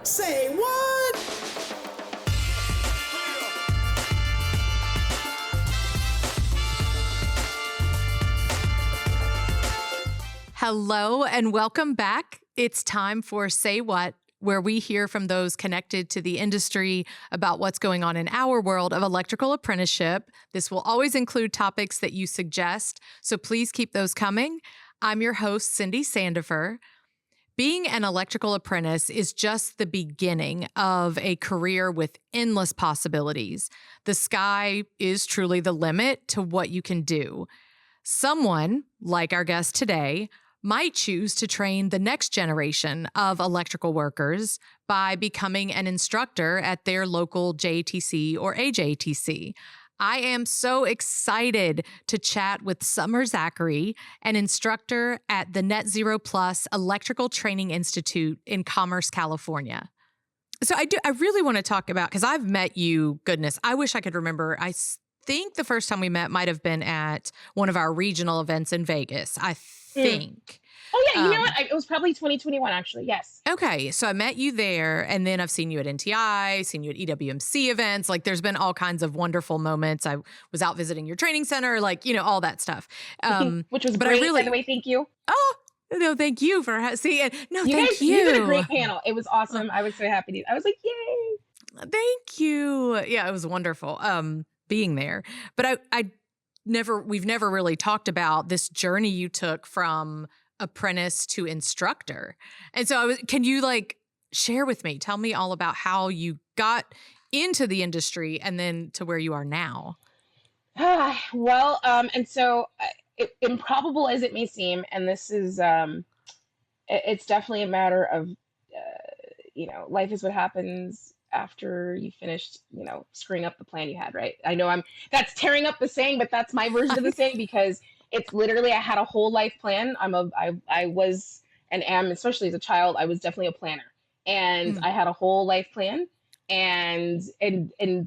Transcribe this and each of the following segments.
Say what? Hello and welcome back. It's time for Say What, where we hear from those connected to the industry about what's going on in our world of electrical apprenticeship. This will always include topics that you suggest, so please keep those coming. I'm your host, Cindy Sandifer. Being an electrical apprentice is just the beginning of a career with endless possibilities. The sky is truly the limit to what you can do. Someone, like our guest today, might choose to train the next generation of electrical workers by becoming an instructor at their local JTC or AJTC. I am so excited to chat with Summer Zachary, an instructor at the Net Zero Plus Electrical Training Institute in Commerce, California. So I really want to talk about, because I've met you, goodness, I wish I could remember. I think the first time we met might have been at one of our regional events in Vegas, I think. Oh, yeah. You know what? It was probably 2021, actually. Yes. Okay. So I met you there, and then I've seen you at NTI, seen you at EWMC events. Like, there's been all kinds of wonderful moments. I was out visiting your training center, like, all that stuff. Which was but great, I really, by the way. Thank you. Oh, no, thank you for seeing. No, You thank guys, you. You did a great panel. It was awesome. I was so happy. I was like, yay. Thank you. Yeah, it was wonderful being there. But we've never really talked about this journey you took from apprentice to instructor. And so can you share with me, tell me all about how you got into the industry and then to where you are now? And so improbable as it may seem, and this is, it's definitely a matter of, life is what happens after you finished, screwing up the plan you had, right? I know that's tearing up the saying, but that's my version of the saying, because it's literally, I had a whole life plan. I was and am, especially as a child, I was definitely a planner, and I had a whole life plan, and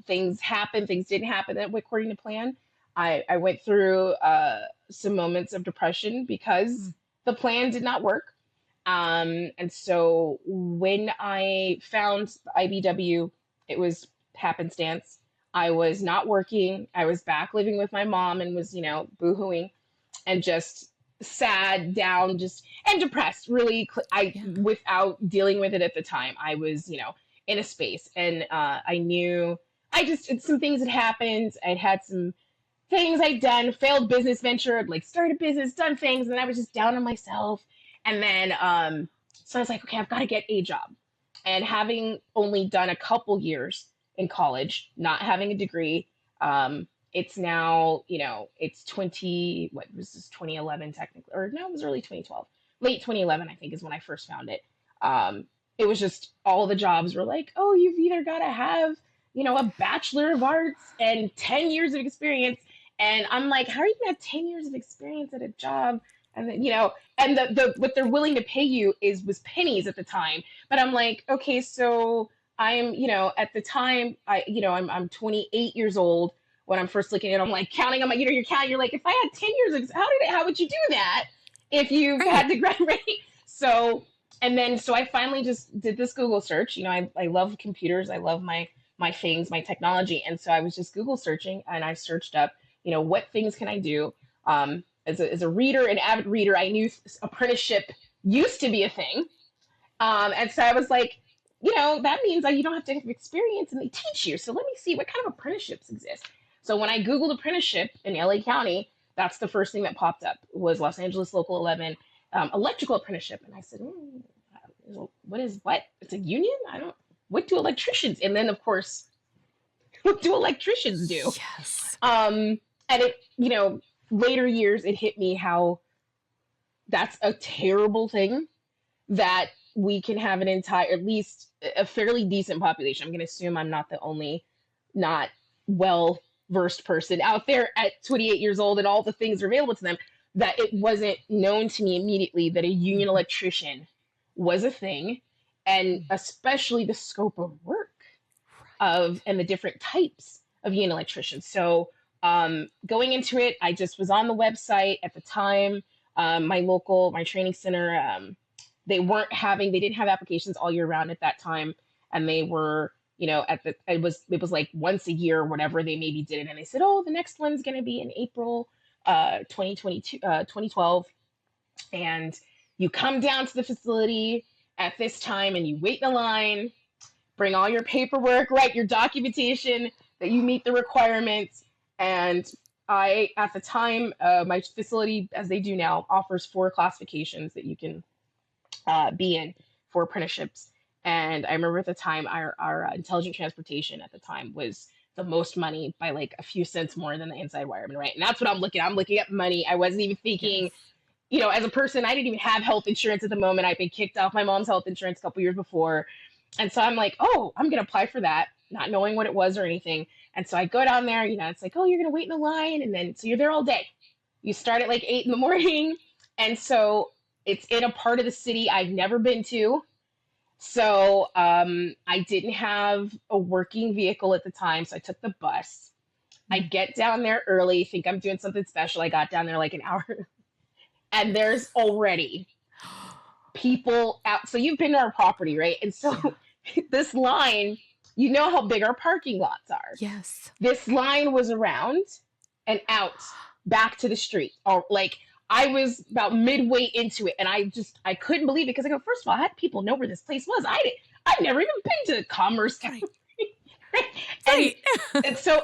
things happened, things didn't happen according to plan. I went through some moments of depression because the plan did not work. And so when I found IBW, it was happenstance. I was not working. I was back living with my mom and was, boohooing and just sad, down, and depressed, really. Without dealing with it at the time, I was, in a space, and I knew some things had happened. I'd had some things I'd done, failed business venture, I'd started business, done things, and I was just down on myself. And then, so I was like, okay, I've got to get a job. And having only done a couple years in college, not having a degree, it's now, it's 2011 technically, or no, it was early 2012. Late 2011, I think, is when I first found it. It was just all the jobs were like, oh, you've either got to have, a Bachelor of Arts and 10 years of experience. And I'm like, how are you going to have 10 years of experience at a job? And then, and the what they're willing to pay you was pennies at the time. But I'm like, okay, so I'm, at the time, I'm 28 years old when I'm first looking at it. I'm like counting on my, you're counting, you're like, if I had 10 years, how would you do that if you had to graduate? So I finally just did this Google search. I love computers. I love my things, my technology. And so I was just Google searching, and I searched up, what things can I do? As a reader, an avid reader, I knew apprenticeship used to be a thing. And so I was like, that means that you don't have to have experience and they teach you. So let me see what kind of apprenticeships exist. So when I Googled apprenticeship in LA County, that's the first thing that popped up was Los Angeles Local 11 electrical apprenticeship. And I said, what? It's a union? What do electricians? And then, of course, what do electricians do? Yes. And it, later years, it hit me how that's a terrible thing, that we can have at least a fairly decent population. I'm going to assume I'm not the only not well-versed person out there at 28 years old and all the things are available to them, that it wasn't known to me immediately that a union electrician was a thing, and especially the scope of work and the different types of union electricians. So going into it, I just was on the website at the time. My training center they didn't have applications all year round at that time. And they were, it was like once a year or whatever they maybe did it. And they said, oh, the next one's going to be in April 2022, 2012. And you come down to the facility at this time and you wait in a line, bring all your paperwork, write your documentation that you meet the requirements. And at the time, my facility, as they do now, offers 4 classifications that you can be in for apprenticeships. And I remember at the time, our intelligent transportation at the time was the most money by like a few cents more than the inside wireman, right? And that's what I'm looking at money. I wasn't even thinking, as a person, I didn't even have health insurance at the moment. I'd been kicked off my mom's health insurance a couple years before. And so I'm like, oh, I'm going to apply for that, not knowing what it was or anything. And so I go down there, it's like, oh, you're going to wait in a line. And then, so you're there all day. You start at like 8 in the morning. And so it's in a part of the city I've never been to. So I didn't have a working vehicle at the time. So I took the bus. I get down there early, think I'm doing something special. I got down there like an hour. And there's already people out. So you've been to our property, right? And so this line, you know how big our parking lots are. Yes. This line was around and out back to the street. Or like I was about midway into it, and I couldn't believe it because I go, first of all, how did people know where this place was? I've never even been to Commerce County. Right.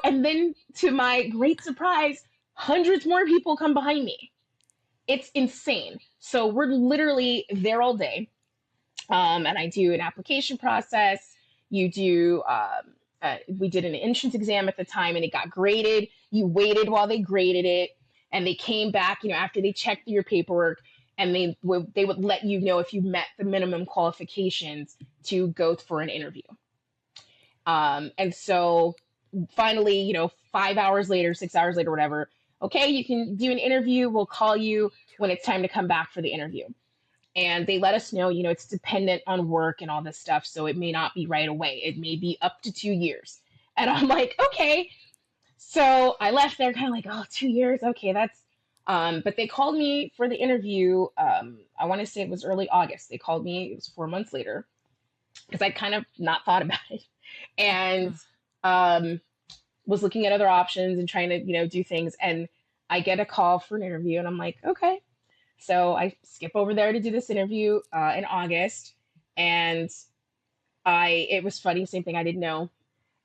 And then to my great surprise, hundreds more people come behind me. It's insane. So we're literally there all day. And I do an application process. You do, we did an entrance exam at the time and it got graded. You waited while they graded it. And they came back, after they checked your paperwork, and they would let you know if you met the minimum qualifications to go for an interview. And so finally, 5 hours later, 6 hours later, whatever, okay, you can do an interview. We'll call you when it's time to come back for the interview. And they let us know, it's dependent on work and all this stuff. So it may not be right away. It may be up to 2 years. And I'm like, okay. So I left there kind of like, oh, 2 years. Okay, that's, but they called me for the interview. I want to say it was early August. They called me, it was 4 months later, because I kind of not thought about it. And was looking at other options and trying to, do things. And I get a call for an interview and I'm like, okay. So I skip over there to do this interview in August. And it was funny, same thing, I didn't know.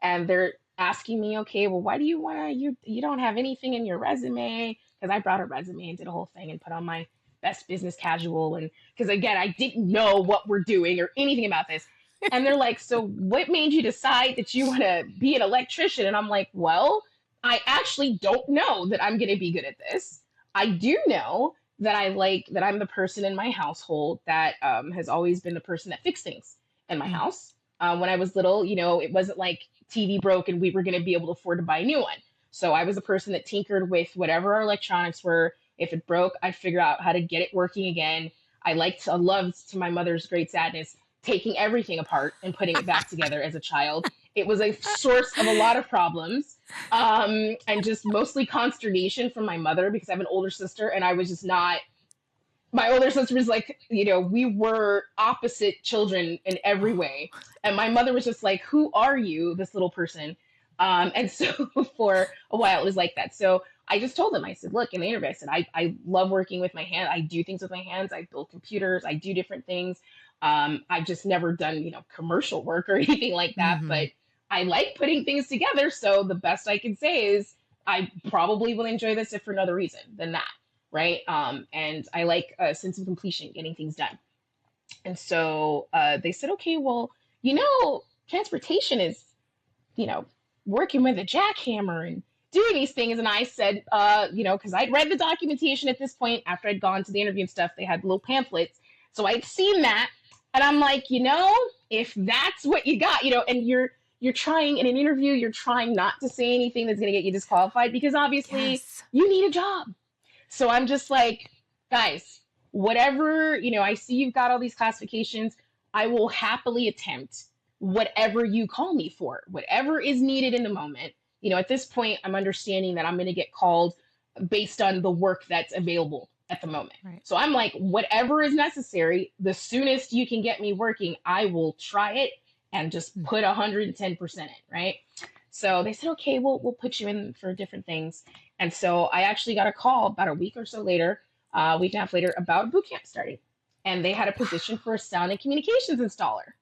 And they're asking me, okay, well, why do you want to, you don't have anything in your resume? Because I brought a resume and did a whole thing and put on my best business casual. And because again, I didn't know what we're doing or anything about this. And they're like, so what made you decide that you want to be an electrician? And I'm like, well, I actually don't know that I'm going to be good at this. I do know that I'm the person in my household that has always been the person that fixed things in my house. When I was little, it wasn't like TV broke and we were going to be able to afford to buy a new one. So I was the person that tinkered with whatever our electronics were. If it broke, I'd figure out how to get it working again. I loved, to my mother's great sadness, taking everything apart and putting it back together as a child. It was a source of a lot of problems and just mostly consternation from my mother because I have an older sister and I was just not, my older sister was like, we were opposite children in every way. And my mother was just like, who are you, this little person? And so for a while it was like that. So I just told them, I said, look, in the interview, I said, I love working with my hands. I do things with my hands. I build computers. I do different things. I've just never done, commercial work or anything like that, but I like putting things together. So the best I can say is I probably will enjoy this if for another reason than that. Right. And I like a sense of completion, getting things done. And so they said, okay, well, transportation is, working with a jackhammer and doing these things. And I said, because I'd read the documentation at this point after I'd gone to the interview and stuff, they had little pamphlets. So I'd seen that. And I'm like, if that's what you got, and you're trying in an interview, you're trying not to say anything that's going to get you disqualified because obviously you need a job. So I'm just like, guys, whatever, I see you've got all these classifications. I will happily attempt whatever you call me for, whatever is needed in the moment. At this point, I'm understanding that I'm going to get called based on the work that's available at the moment. Right. So I'm like, whatever is necessary, the soonest you can get me working, I will try it and just put 110% in, right? So they said, okay, we'll put you in for different things. And so I actually got a call about a week or so later, a week and a half later, about a boot camp starting. And they had a position for a sound and communications installer.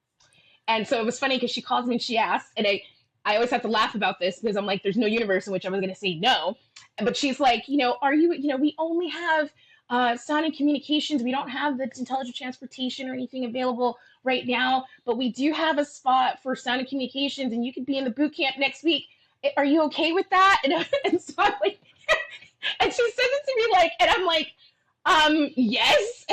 And so it was funny because she calls me and she asks, and I always have to laugh about this because I'm like, there's no universe in which I was going to say no. But she's like, are you, we only have sound and communications. We don't have the intelligent transportation or anything available right now, but we do have a spot for sound and communications, and you could be in the boot camp next week. Are you okay with that? And so I'm like, and she says it to me like, and I'm like, yes.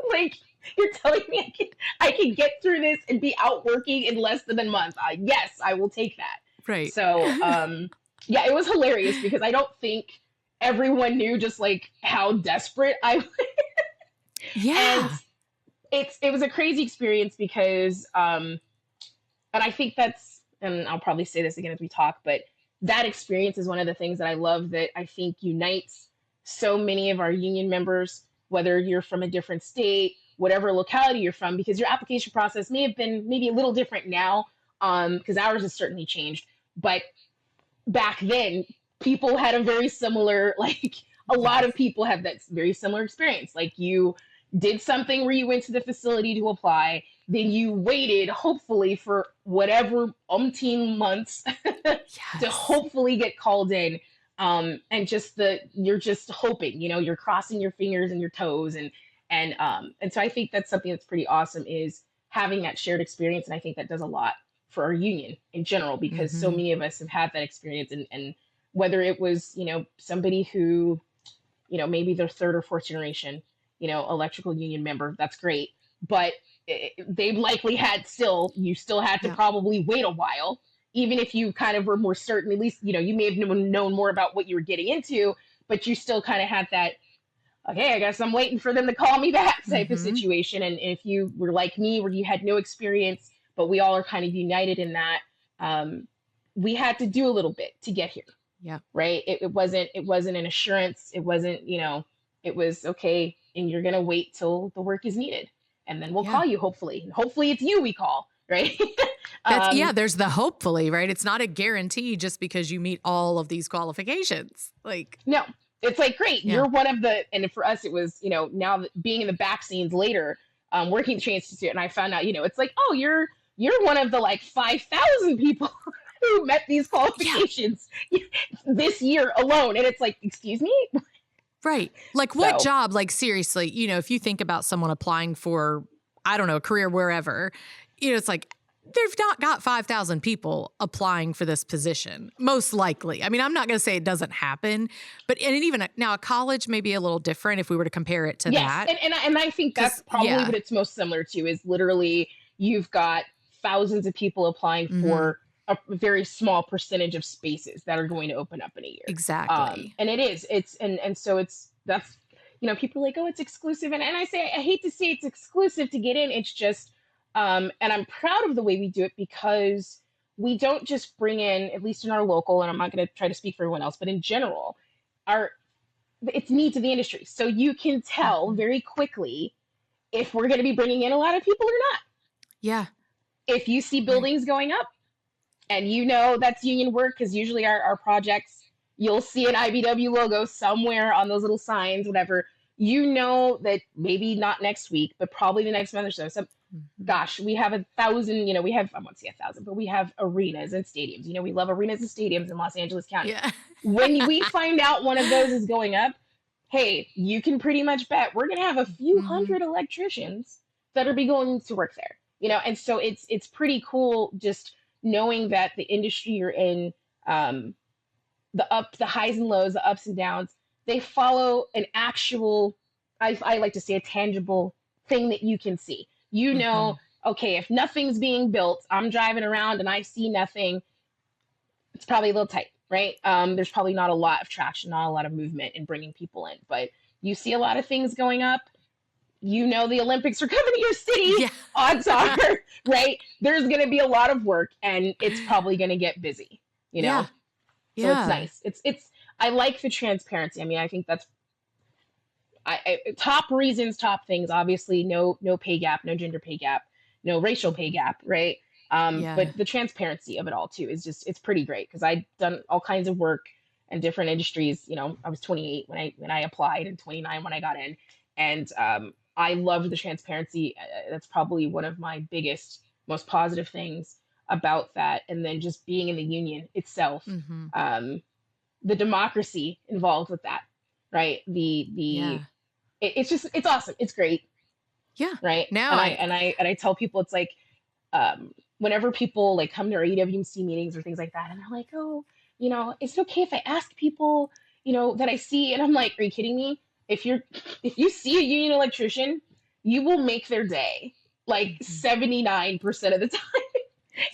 Like, you're telling me I can get through this and be out working in less than a month. Yes, I will take that. Right. So, yeah, it was hilarious because I don't think everyone knew just like how desperate I was. Yeah. And it was a crazy experience because, and I think and I'll probably say this again as we talk, but that experience is one of the things that I love that I think unites so many of our union members, whether you're from a different state, whatever locality you're from, because your application process may have been maybe a little different now, because ours has certainly changed. But back then, people had a very similar, like a lot of people have that very similar experience. Like you did something where you went to the facility to apply, then you waited, hopefully for whatever umpteen months to hopefully get called in. And you're just hoping, you're crossing your fingers and your toes. And so I think that's something that's pretty awesome is having that shared experience. And I think that does a lot for our union in general, because so many of us have had that experience. And whether it was, somebody who, maybe they're third or fourth generation, electrical union member, that's great. But they likely you still had to probably wait a while, even if you kind of were more certain, at least, you may have known more about what you were getting into, but you still kind of had that, okay, I guess I'm waiting for them to call me back type of situation. And if you were like me, where you had no experience, but we all are kind of united in that, we had to do a little bit to get here. Yeah. Right. It wasn't an assurance. It wasn't, it was okay. And you're going to wait till the work is needed. And then we'll call you, hopefully. Hopefully it's you we call, right? There's the hopefully, right? It's not a guarantee just because you meet all of these qualifications. Like, no, it's like, great. You're one of and for us, it was, now being in the back scenes later, working at the Train Institute. And I found out, it's like, oh, you're one of the like 5,000 people who met these qualifications this year alone. And it's like, excuse me? Right. Like what job, like seriously, if you think about someone applying for, I don't know, a career wherever, it's like, they've not got 5,000 people applying for this position, most likely. I mean, I'm not going to say it doesn't happen, but and even now a college may be a little different if we were to compare it to that. And I think that's probably what it's most similar to is literally you've got thousands of people applying for a very small percentage of spaces that are going to open up in a year. Exactly. And so that's, people are like, oh, it's exclusive. And I say, I hate to say it's exclusive to get in. It's just, and I'm proud of the way we do it because we don't just bring in, at least in our local, and I'm not going to try to speak for everyone else, but in general, it's needs of the industry. So you can tell very quickly if we're going to be bringing in a lot of people or not. Yeah. If you see buildings going up and that's union work, because usually our projects, you'll see an IBW logo somewhere on those little signs, whatever, that maybe not next week, but probably the next month or so. So gosh, we have 1,000, I won't say 1,000, but we have arenas and stadiums. We love arenas and stadiums in Los Angeles County. Yeah. When we find out one of those is going up, hey, you can pretty much bet we're going to have a few hundred electricians that are be going to work there, and so it's pretty cool just knowing that the industry you're in, the highs and lows, the ups and downs, they follow an actual, I like to say a tangible thing that you can see. Okay, if nothing's being built, I'm driving around and I see nothing, it's probably a little tight, right? There's probably not a lot of traction, not a lot of movement in bringing people in, but you see a lot of things going up. The Olympics are coming to your city, odds are, right? There's going to be a lot of work and it's probably going to get busy, So it's nice. I like the transparency. I mean, I think top reasons, top things, obviously no pay gap, no gender pay gap, no racial pay gap, right? But Yeah. the transparency of it all too is just, it's pretty great because I've done all kinds of work in different industries. I was 28 when I applied and 29 when I got in, and I love the transparency. That's probably one of my biggest, most positive things about that. And then just being in the union itself, Hmm. um, the democracy involved with that, right? Yeah. It's just, it's awesome. It's great, Yeah. right? Now And I tell people it's like, whenever people like come to our EWMC meetings or things like that, and they're like, oh, is it okay if I ask people, that I see? And I'm like, are you kidding me? If you see a union electrician, you will make their day like Mhm. 79% of the time.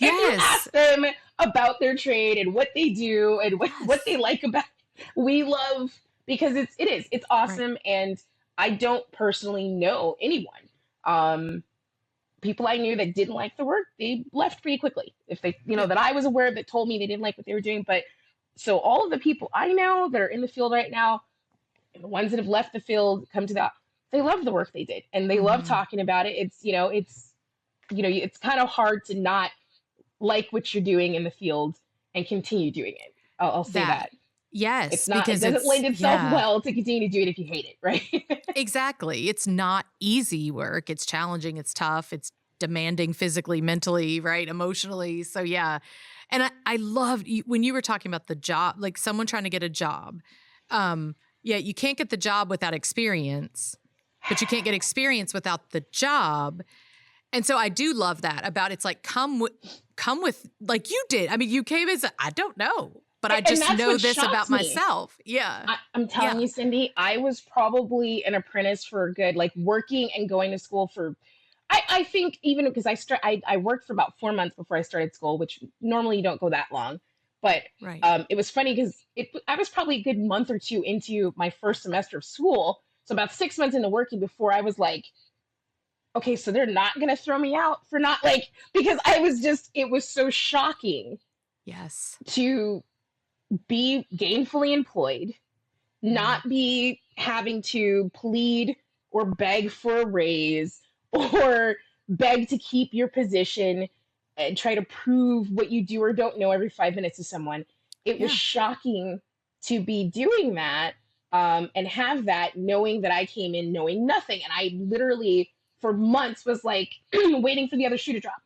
If you Yes. ask them about their trade and what they do and what they Yes. like about it, we love, because it's Right. awesome. And I don't personally know anyone. People I knew that didn't like the work, they left pretty quickly. If they, Yeah. that I was aware of, that told me they didn't like what they were doing. But so all of the people I know that are in the field right now, and the ones that have left the field, come to that, they love the work they did and they love Hmm. talking about it. It's kind of hard to not like what you're doing in the field and continue doing it. I'll say That. that. Yes, It because doesn't it's lend itself yeah. well to continue to do it if you hate it, right? Exactly. It's not easy work. It's challenging, it's tough, it's demanding physically, mentally, right? Emotionally. So yeah. And I loved when you were talking about the job, like someone trying to get a job. Yeah, you can't get the job without experience, but you can't get experience without the job. And so I do love that about it's like come with like you did. I mean, you came as I don't know, but I And just that's know what this about shocked me. myself. Yeah. I'm telling Yeah. you, Cindy, I was probably an apprentice for a good, like, working and going to school for, I think, even because I worked for about 4 months before I started school, which normally you don't go that long. But Right. it was funny because I was probably a good month or two into my first semester of school. So about 6 months into working before I was like, okay, so they're not going to throw me out for not, like, because it was so shocking Yes. to be gainfully employed, Mhm. not be having to plead or beg for a raise or beg to keep your position and try to prove what you do or don't know every 5 minutes to someone. It was Yeah. shocking to be doing that, and have that, knowing that I came in knowing nothing. And I literally, for months, was like waiting for the other shoe to drop.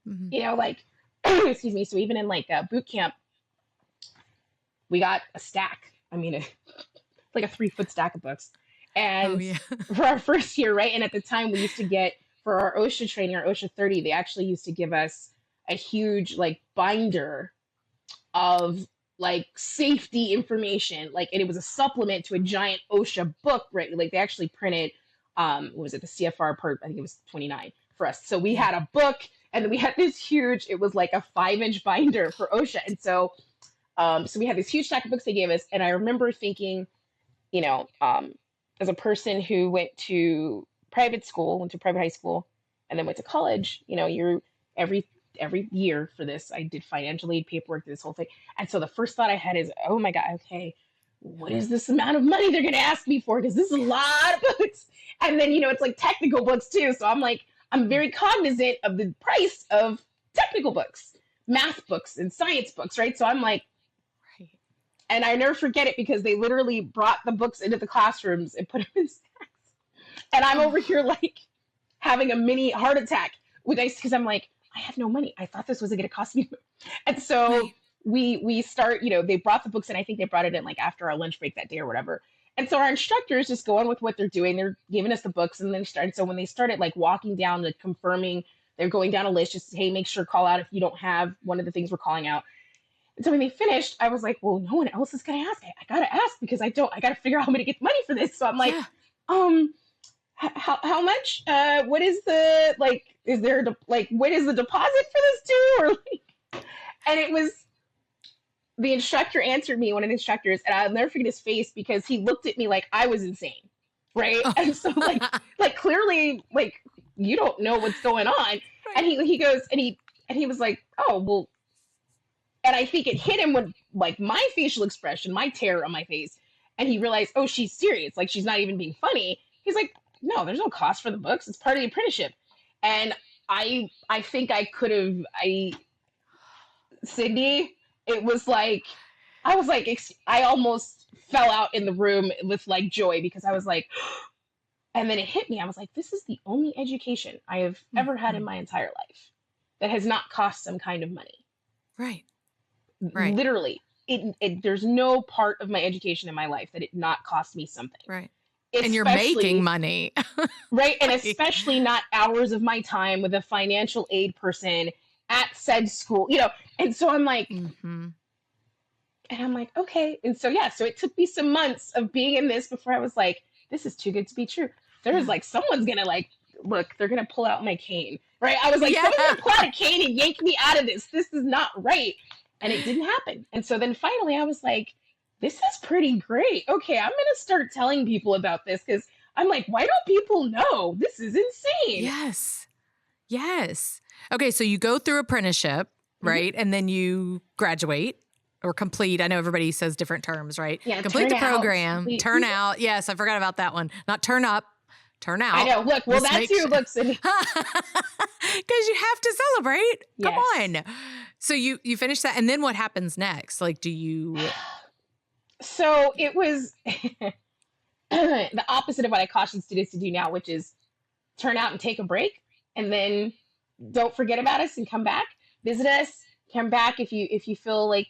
Mhm. Like, excuse me. So even in like boot camp, we got a stack. I mean, like a 3 foot stack of books. Oh, And yeah. for our first year, right? And at the time, we used to get, for our OSHA training, our OSHA 30, they actually used to give us a huge like binder of like safety information. Like, and it was a supplement to a giant OSHA book, right? Like, they actually printed, what was it, the CFR part? I think it was 29 for us. So we Yeah. had a book, and then we had this huge, it was like a 5-inch binder for OSHA. And so we had this huge stack of books they gave us. And I remember thinking, you know, um, as a person who went to private high school, and then went to college, you're every every year for this, I did financial aid paperwork, this whole thing. And so the first thought I had is, oh my God, okay, what is this amount of money they're going to ask me for? Because this is a Yes. lot of books. And then, it's like technical books too. So I'm like, I'm Mm. very cognizant of the price of technical books, math books, and science books, right? So I'm like, Right. and I never forget it because they literally brought the books into the classrooms and put them in stacks. And I'm over here Oh, like having a mini heart attack because I'm like, I have no money. I thought this was going to cost me. And so right. we start, they brought the books, and I think they brought it in like after our lunch break that day or whatever. And so our instructors just go on with what they're doing. They're giving us the books, and then started. So when they started like walking down, like confirming, they're going down a list, just, hey, make sure call out if you don't have one of the things we're calling out. And so when they finished, I was like, well, no one else is going to ask. I got to ask because I got to figure out how I'm going to get money for this. So I'm like, Yeah. um, how much? What is the, like, is there, like, what is the deposit for this too? Or like, and it was, the instructor answered me, one of the instructors, and I'll never forget his face because he looked at me like I was insane. Right. Oh. And so like clearly, like, you don't know what's going on. And Right. he goes, and he was like, oh, well, and I think it hit him with like my facial expression, my terror on my face. And he realized, oh, she's serious. Like, she's not even being funny. He's like, no, there's no cost for the books. It's part of the apprenticeship. And I think I could have, Cindy, it was like, I was like, I almost fell out in the room with like joy because I was like, and then it hit me. I was like, this is the only education I have ever had in Mhm. my entire life that has not cost some kind of money. Right. Right. Literally, there's no part of my education in my life that it not cost me something. Right. And you're making Especially, money. right, and Like, especially not hours of my time with a financial aid person at said school, And so mhm. I'm like, okay. And so, yeah, so it took me some months of being in this before I was like, this is too good to be true. There's Yeah. like, someone's gonna like, look, they're gonna pull out my cane, right? I was like, Yeah. someone's gonna pull out a cane and yank me out of this. This is not right. And it didn't happen. And so then finally I was like, this is pretty great. Okay, I'm gonna start telling people about this because I'm like, why don't people know? This is insane. Yes. Yes. Okay, so you go through apprenticeship, Mhm. right? And then you graduate or complete. I know everybody says different terms, right? Yeah, Complete turn the out. program, Complete. turn out. Yes, I forgot about that one. Not turn up, turn I out. know. Look, well, Just that make too. sure. Look, Cindy. Because you have to celebrate. Come Yes. on. So you finish that, and then what happens next? Like, do you? So it was the opposite of what I caution students to do now, which is turn out and take a break, and then don't forget about us and come back, visit us, come back if you feel like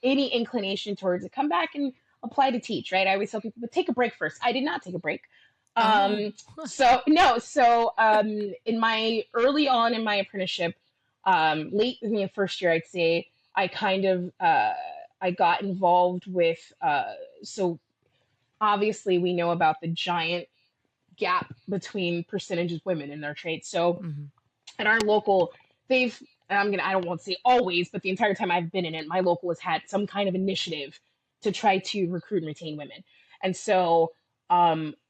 any inclination towards it, come back and apply to teach. Right? I always tell people, but take a break first. I did not take a break. Oh, So no, so in my early on in my apprenticeship, late in the first year, I'd say I kind of I got involved with so obviously we know about the giant gap between percentages of women in their trades. So mhm. at our local, they've and I don't want to say always, but the entire time I've been in it, my local has had some kind of initiative to try to recruit and retain women. And so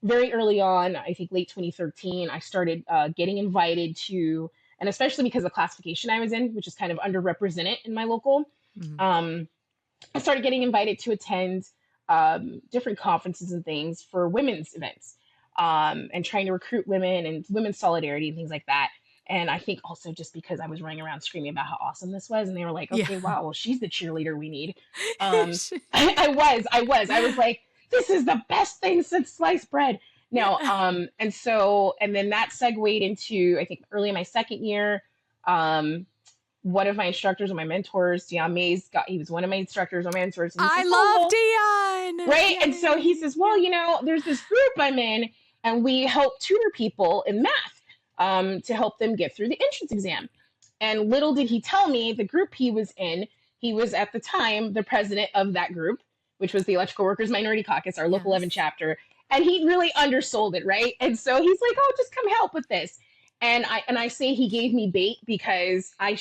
very early on, I think late 2013, I started getting invited to, and especially because of the classification I was in, which is kind of underrepresented in my local, Mhm. um, I started getting invited to attend different conferences and things for women's events, and trying to recruit women and women's solidarity and things like that. And I think also just because I was running around screaming about how awesome this was, and they were like, Yeah. "Okay, wow, well, she's the cheerleader we need." I was like, "This is the best thing since sliced bread." No, and then that segued into I think early in my second year. Um, one of my instructors and my mentors, Dion Mays, he was one of my instructors or mentors, and he I says, "Oh love well, Dion. right." And so he Yay. says, "Well, there's this group I'm in, and we help tutor people in math to help them get through the entrance exam." And little did he tell me, the group he was in, he was at the time the president of that group, which was the Electrical Workers Minority Caucus, our Local 11 Yes. chapter, and he really undersold it, right? And so he's like, "Oh, just come help with this." And I say he gave me bait because I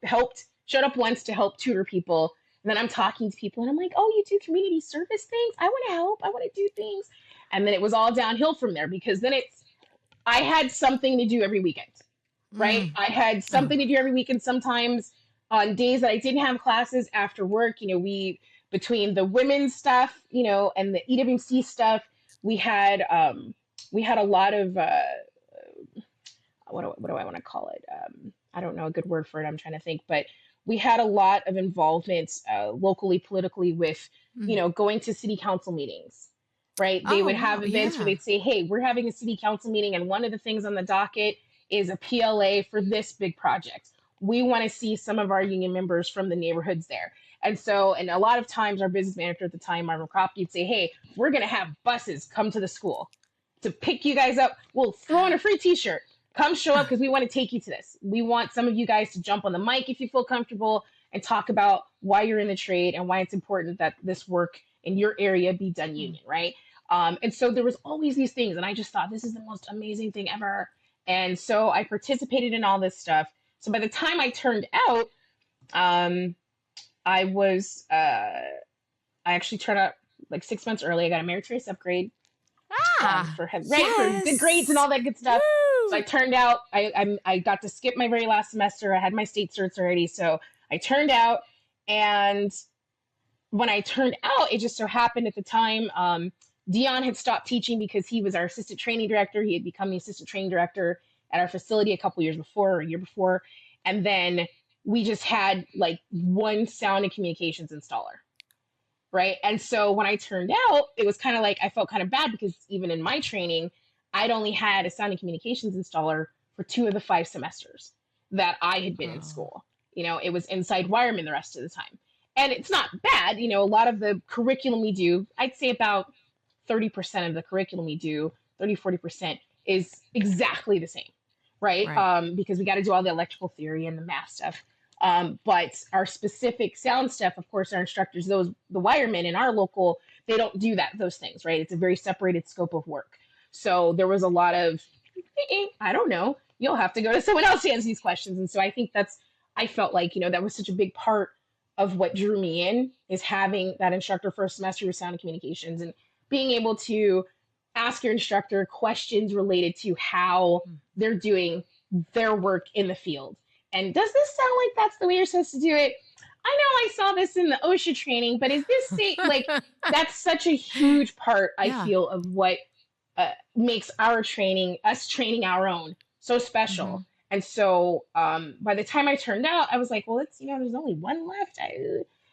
helped showed up once to help tutor people, and then I'm talking to people and I'm like, "Oh, you do community service things? I want to help. I want to do things." And then it was all downhill from there because then I had something to do every weekend, right? Mm. I had Oh. something to do every weekend. Sometimes on days that I didn't have classes after work, we between the women's stuff, and the EWC stuff, we had a lot of what do I want to call it? I don't know a good word for it. I'm trying to think, but we had a lot of involvement locally, politically, with Mm. going to city council meetings. Right? They Oh, would wow. have events where Yeah. they'd say, "Hey, we're having a city council meeting, and one of the things on the docket is a PLA for this big project. We want to see some of our union members from the neighborhoods there." And a lot of times, our business manager at the time, Marvin Kropp, would say, "Hey, we're going to have buses come to the school to pick you guys up. We'll throw in a free T-shirt. Come show up because we want to take you to this. We want some of you guys to jump on the mic if you feel comfortable and talk about why you're in the trade and why it's important that this work in your area be done Mm. union, right?" And so there was always these things, and I just thought this is the most amazing thing ever. And so I participated in all this stuff. So by the time I turned out, um, I was I actually turned out like 6 months early. I got a meritorious upgrade Ah, for good grades and yes. all that good stuff. So I Woo. turned out. I got to skip my very last semester. I had my state certs already, so I turned out, and when I turned out, it just so happened at the time, Dion had stopped teaching because he was our assistant training director. He had become the assistant training director at our facility a couple years before, or a year before. And then we just had like one sound and communications installer. Right. And so when I turned out, it was kind of like I felt kind of bad because even in my training, I'd only had a sound and communications installer for 2 of the 5 semesters that I had been in Oh, school. It was inside wireman the rest of the time. And it's not bad. A lot of the curriculum we do, I'd say about 30% of the curriculum we do, 30-40% is exactly the same, right? right. Because we got to do all the electrical theory and the math stuff. But our specific sound stuff, of course, our instructors, the wiremen in our local, they don't do those things, right? It's a very separated scope of work. So there was a lot of, I don't know, you'll have to go to someone else to answer these questions. And so I felt like, that was such a big part of what drew me in is having that instructor first semester with sound and communications and being able to ask your instructor questions related to how Mm. they're doing their work in the field. And does this sound like that's the way you're supposed to do it? I know I saw this in the OSHA training, but is this like that's such a huge part, I Yeah. feel, of what makes us training our own so Hmm. special. And so by the time I turned out, I was like, well, there's only one left.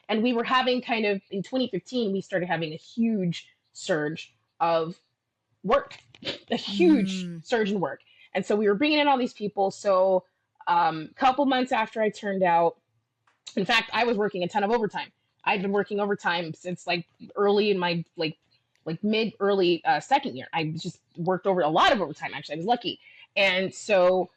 And we were having kind of in 2015, we started having a huge surge of work, a huge Mm. surge in work. And so we were bringing in all these people. So a couple months after I turned out, in fact, I was working a ton of overtime. I'd been working overtime since like early in my like mid early second year. I just worked over a lot of overtime. Actually, I was lucky, and so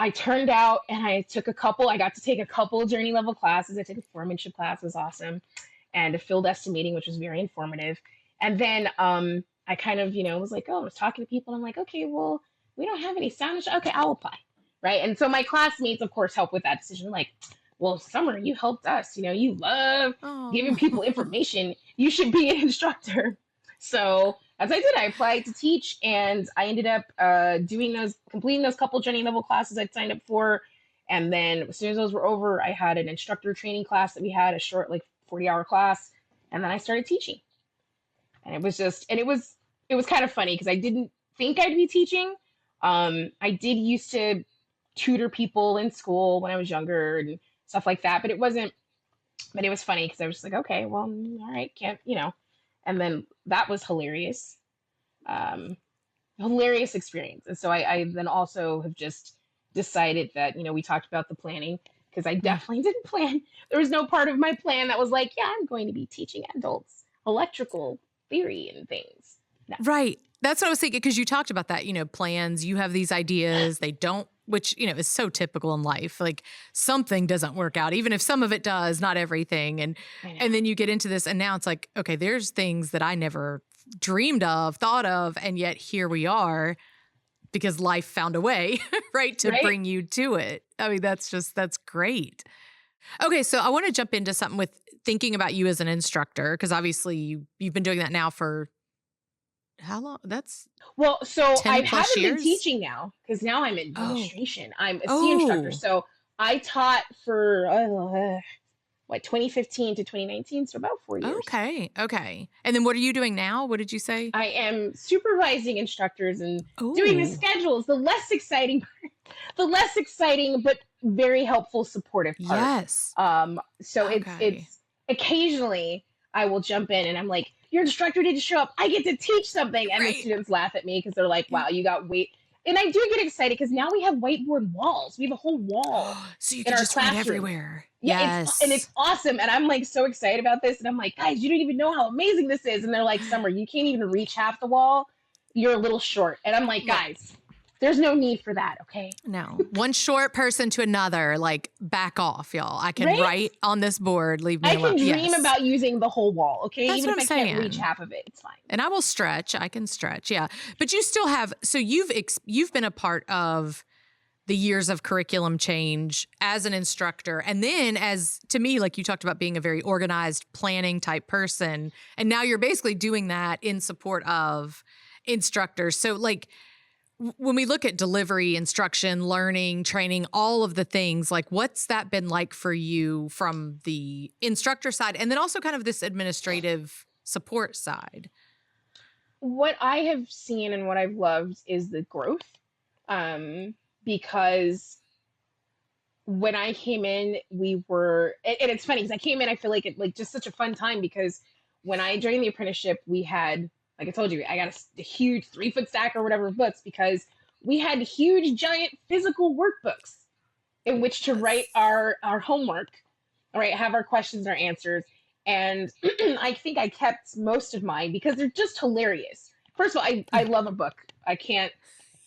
I turned out and I took a couple. I got to take a couple of journey level classes. I took a foremanship class, it was awesome, and a field estimating, which was very informative. And then I kind of was like, oh, I was talking to people, and I'm like, okay, well, we don't have any sound. Okay, I'll apply, right? And so my classmates, of course, helped with that decision. Like, well, Summer, you helped us. You love giving people Oh. information. You should be an instructor. So as I did, I applied to teach, and I ended up completing those couple training level classes I'd signed up for. And then as soon as those were over, I had an instructor training class that we had, a short, like 40-hour class, and then I started teaching. And it was kind of funny because I didn't think I'd be teaching. I did used to tutor people in school when I was younger and stuff like that, but it was funny because I was just like, okay, well, all right, can't. And then that was hilarious. Um, Hilarious experience. And so I then also have just decided that, we talked about the planning because I Mm. definitely didn't plan. There was no part of my plan that was like, yeah, I'm going to be teaching adults electrical theory and things. No. Right. That's what I was thinking because you talked about that, plans, you have these ideas, they don't, which, is so typical in life. Like something doesn't work out, even if some of it does, not everything. And I know. and then you get into this and now it's like, okay, there's things that I never dreamed of, thought of, and yet here we are because life found a way, right, to Right? bring you to it. I mean, that's great. Okay, so I want to jump into something with thinking about you as an instructor because obviously you've been doing that now for how long? That's Well, so I 10 plus haven't been years? teaching now because now I'm in Oh. administration. I'm a C instructor. Oh. So I taught for 2015 to 2019, so about 4 years. Okay. Okay. And then what are you doing now? What did you say? I am supervising instructors and doing the Oh. schedules, the less exciting but very helpful supportive part. Yes. So Okay. it's occasionally I will jump in and I'm like, your instructor didn't show up. I get to teach something, and the Right. students laugh at me because they're like, Yeah. wow, you got weight. And I do get excited because now we have whiteboard walls. We have a whole wall So you in can our just write classroom. everywhere. Yeah, it's Yes. awesome, and I'm like so excited about this, and I'm like, guys, you don't even know how amazing this is, and they're like, Summer, you can't even reach half the wall. You're a little short, and I'm like, Look, guys, there's no need for that, okay? no. One short person to another, like back off, y'all. I can Right? write on this board. Leave me I alone. can dream Yes. about using the whole wall, okay? That's Even what if I'm I can't reach saying. half of it, it's fine. And I will stretch. I can stretch. Yeah. But you still have so you've been a part of the years of curriculum change as an instructor. And then as to me, like you talked about being a very organized planning type person. And now you're basically doing that in support of instructors. So like when we look at delivery, instruction, learning, training, all of the things, like what's that been like for you from the instructor side and then also kind of this administrative support side? What I have seen and what I've loved is the growth. Because when I came in, we were, and it's funny because I came in, I feel like it like just such a fun time because when I joined the apprenticeship, we had, like I told you, I got a huge 3 foot stack or whatever of books because we had huge, giant physical workbooks in which to write Yes. our homework, all right, have our questions, our answers. And I think I kept most of mine because they're just hilarious. First of all, I Yeah. love a book. I can't,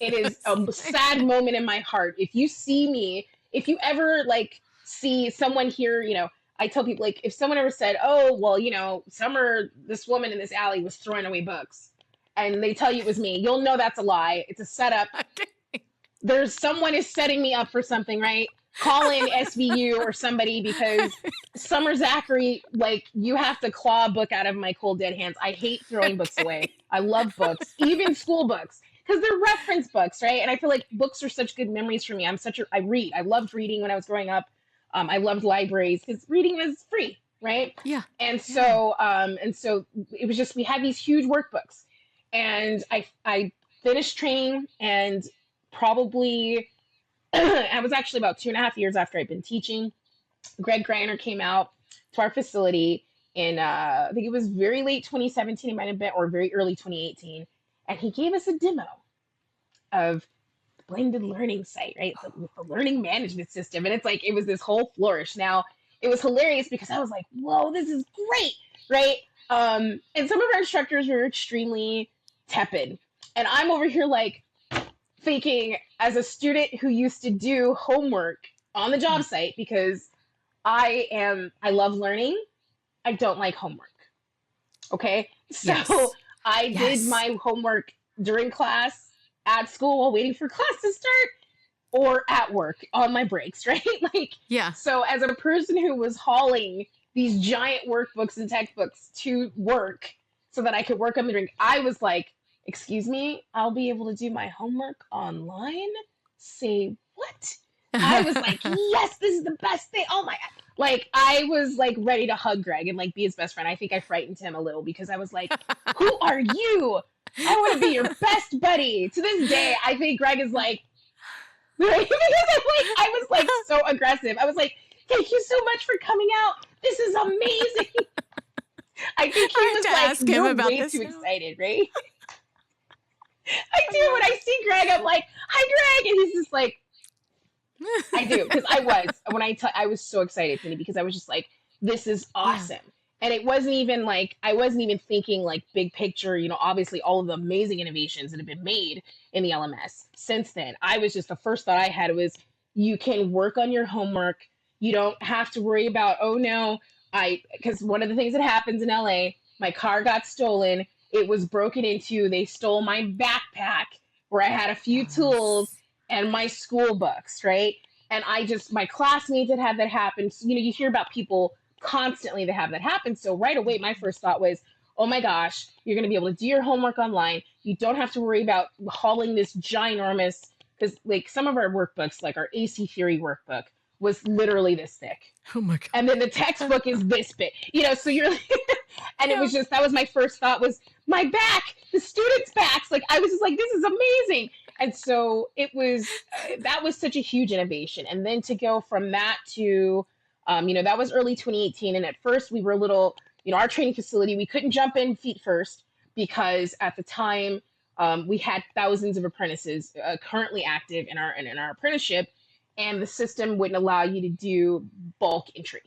it is Yes. a sad moment in my heart. If you see me, if you ever like see someone here, I tell people like if someone ever said, "Oh, well, Summer, this woman in this alley was throwing away books," and they tell you it was me, you'll know that's a lie. It's a setup. Okay. There's someone is setting me up for something, right? Call in SVU or somebody because Summer Zachary, like you have to claw a book out of my cold dead hands. I hate throwing books away. Okay. I love books, even school books, because they're reference books, right? And I feel like books are such good memories for me. I read. I loved reading when I was growing up. I loved libraries because reading was free, right? Yeah. And Yeah. so it was just we had these huge workbooks, and I finished training and probably I was actually about 2.5 years after I'd been teaching. Greg Greiner came out to our facility in I think it was very late 2017, it might have been, or very early 2018, and he gave us a demo of the blended learning site, right? With the learning management system, and it's like it was this whole flourish. Now it was hilarious because I was like, "Whoa, this is great!" Right? And some of our instructors were extremely tepid, and I'm over here like thinking as a student who used to do homework on the job site because I love learning. I don't like homework. Okay. So Yes. I did Yes. my homework during class, at school while waiting for class to start, or at work on my breaks, right? Like, Yeah. so as a person who was hauling these giant workbooks and textbooks to work so that I could work on the drink, I was like, excuse me, I'll be able to do my homework online? Say what? I was like, yes, this is the best thing. Oh my God. Like, I was like ready to hug Greg and like be his best friend. I think I frightened him a little because I was like, who are you? I want to be your best buddy. To this day, I think Greg is like, right? Because I was like so aggressive. I was like, thank you so much for coming out. This is amazing. I think he I was have to like, ask him you're about way this too now. excited, right? I do. When I see Greg, I'm like, hi, Greg. And he's just like, I do. Because I was so excited, Cindy, because I was just like, this is Yeah. awesome. And it wasn't even like, I wasn't even thinking like big picture, obviously all of the amazing innovations that have been made in the LMS since then. I was just, the first thought I had was, you can work on your homework. You don't have to worry about, oh no, because one of the things that happens in LA, my car got stolen. It was broken into. They stole my backpack where I had a few tools Yes. and my school books, right? And my classmates had had that happen. So, you hear about people constantly that have that happen. So right away, my first thought was, oh my gosh, you're going to be able to do your homework online. You don't have to worry about hauling this ginormous, because like some of our workbooks, like our AC theory workbook, was literally this thick. Oh my And then the textbook is this big, so you're and it Yeah. was just, that was my first thought was my back, the students' backs. Like I was just like, this is amazing. And so that was such a huge innovation. And then to go from that to, that was early 2018. And at first we were a little, our training facility, we couldn't jump in feet first because at the time we had thousands of apprentices currently active in our apprenticeship, and the system wouldn't allow you to do bulk entry,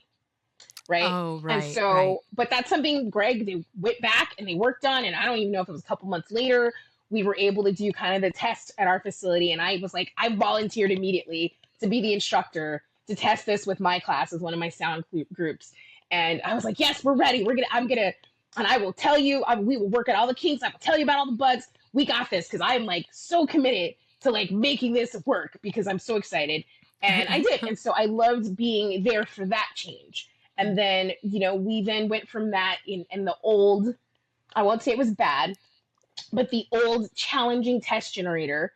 right? Oh, And right, right. so, but that's something Greg, they went back and they worked on. And I don't even know if it was a couple months later, we were able to do kind of the test at our facility. And I was like, I volunteered immediately to be the instructor to test this with my class as one of my sound groups. And I was like, yes, we're ready. And I will tell you, we will work at all the kinks. I will tell you about all the bugs. We got this because I'm like so committed to like making this work because I'm so excited. And I did. And so I loved being there for that change. And then, we then went from that in the old, I won't say it was bad, but the old challenging test generator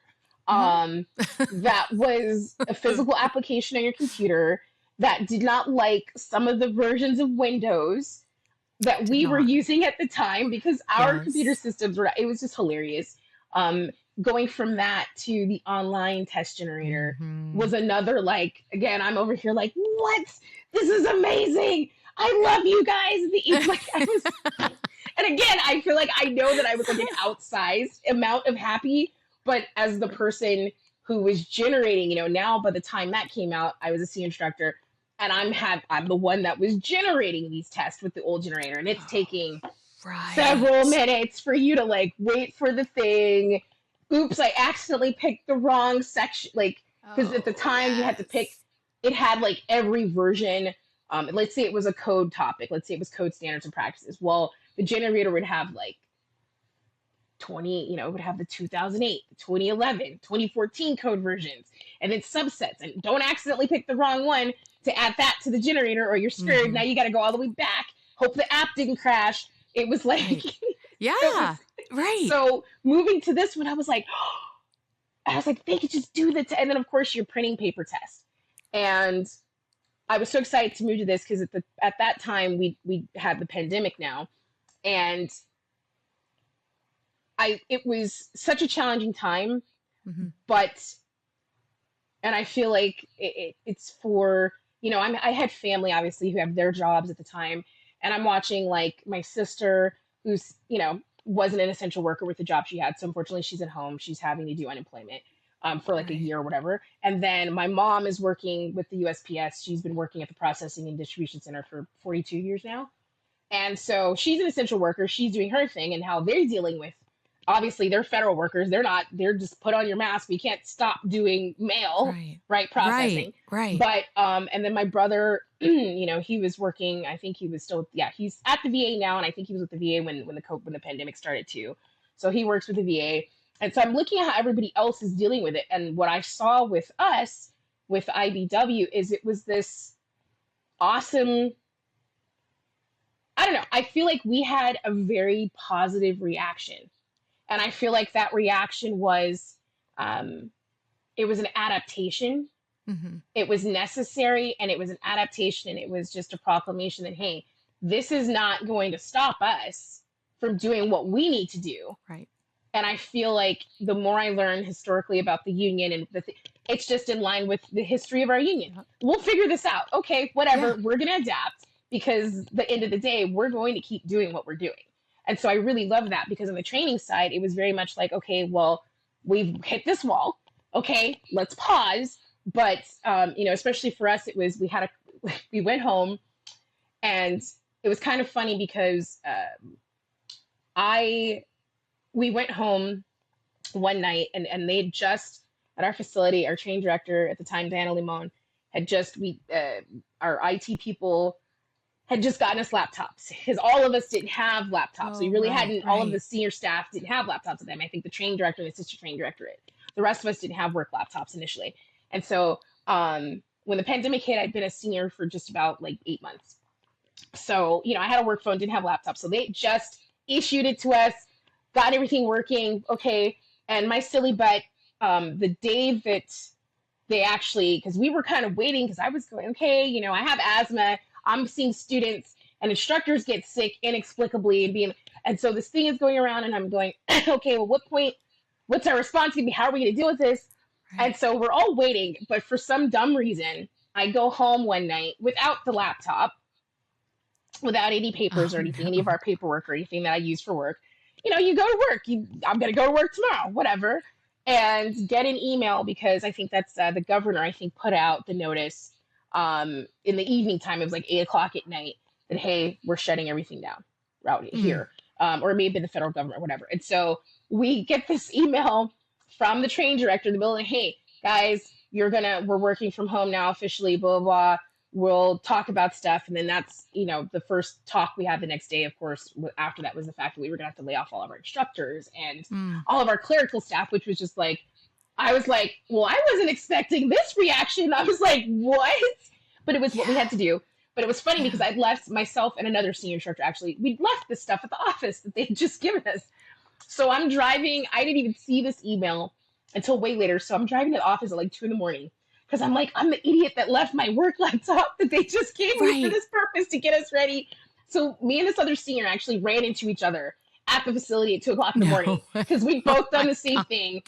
that was a physical application on your computer that did not like some of the versions of Windows that Did we were not. using at the time because our computer Yes. systems were, it was just hilarious. Going from that to the online test generator Hmm. was another, like, again, I'm over here like, what? This is amazing. I love you guys. Like, I was, and again, I feel like I know that I was like an outsized amount of happy, but as the person who was generating, now by the time that came out, I was a C instructor, and I'm the one that was generating these tests with the old generator, and it's taking several Right. minutes for you to like wait for the thing. Oops, I accidentally picked the wrong section, like, because at the Oh, time you had to pick, yes. it had like every version. Let's say it was a code topic, let's say it was code standards and practices. Well, the generator would have like 20, it would have the 2008, the 2011, 2014 code versions, and then subsets. And don't accidentally pick the wrong one to add that to the generator or you're screwed. Hmm. Now you got to go all the way back. Hope the app didn't crash. It was like, Right. it was, Yeah. Right. so moving to this one, I was like, they could just do the, and then of course you're printing paper test. And I was so excited to move to this because at that time we had the pandemic now, and it was such a challenging time, Hmm. but and I feel like it's for, I had family obviously who have their jobs at the time, and I'm watching like my sister who's, wasn't an essential worker with the job she had, so unfortunately she's at home, she's having to do unemployment for like a Right. year or whatever. And then my mom is working with the USPS. She's been working at the processing and distribution center for 42 years now, and so she's an essential worker. She's doing her thing, and how they're dealing with, obviously, they're federal workers. They're not, they're just put on your mask. We can't stop doing mail, Right. right? Right. Processing. Right. But, and then my brother, he was working, I think he was still, yeah, he's at the VA now. And I think he was with the VA when the pandemic started too. So he works with the VA. And so I'm looking at how everybody else is dealing with it. And what I saw with us, with IBW, is it was this awesome, I don't know. I feel like we had a very positive reaction, and I feel like that reaction was, um, it was an adaptation. Hmm. It was necessary, and it was an adaptation, and it was just a proclamation that, hey, this is not going to stop us from doing what we need to do. Right. And I feel like the more I learn historically about the union and it's just in line with the history of our union. Yep. We'll figure this out. Okay, Yeah. whatever. We're going to adapt because the end of the day, we're going to keep doing what we're doing. And so I really love that because on the training side, it was very much like, okay, well, we've hit this wall. Okay, let's pause. But especially for us, it was we went home, and it was kind of funny because I we went home one night, and they had just, at our facility, our train director at the time, Diana Limon, had just, our IT people had just gotten us laptops because all of us didn't have laptops. So we Oh, really right. hadn't, all of the Right. senior staff didn't have laptops at them. I think the train director and the assistant train director did. The rest of us didn't have work laptops initially. And so when the pandemic hit, I'd been a senior for just about like 8 months. So, I had a work phone, didn't have laptops. So they just issued it to us, got everything working. Okay. And my silly butt, the day that they actually, because we were kind of waiting, because I was going, okay, I have asthma. I'm seeing students and instructors get sick inexplicably and so this thing is going around, and I'm going, okay, well, what's our response going to be? How are we going to deal with this? And Right. so we're all waiting. But for some dumb reason, I go home one night without the laptop, without any papers Oh, or anything, any of no. our paperwork or anything that I use for work. You go to work. I'm going to go to work tomorrow, whatever, and get an email because I think that's the governor, I think, put out the notice in the evening time. It was like 8 o'clock at night that, hey, we're shutting everything down out Mm. here. Or maybe the federal government, whatever. And so we get this email from the train director in the building, hey, guys, we're working from home now officially, blah, blah, blah. We'll talk about stuff. And then that's, the first talk we had the next day, of course, after that was the fact that we were going to have to lay off all of our instructors and Mm. all of our clerical staff, which was just like, I was like, well, I wasn't expecting this reaction. I was like, what? But it was what we Yeah. had to do. But it was funny because Yeah. I'd left, myself and another senior instructor, actually, we'd left this stuff at the office that they had just given us. So I'm driving. I didn't even see this email. until way later. So I'm driving to the office at like 2 in the morning because I'm like, I'm the idiot that left my work laptop that they just gave me for Right. this purpose to get us ready. So me and this other senior actually ran into each other at the facility at 2 o'clock in the morning No. because we'd Oh both done my the same God. thing.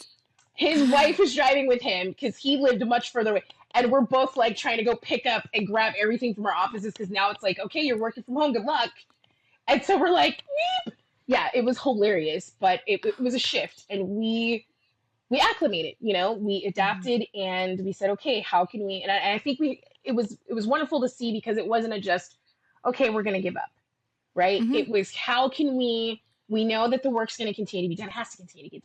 His wife was driving with him because he lived much further away. And we're both like trying to go pick up and grab everything from our offices because now it's like, okay, you're working from home. Good luck. And so we're like, yeah, it was hilarious, but it was a shift, and we acclimated. We Mhm. adapted, and we said, okay, how can we? And I think it was wonderful to see because it wasn't a just, okay, we're gonna give up, right? Mhm. It was how can we know that the work's going to continue to be done. It has to continue to get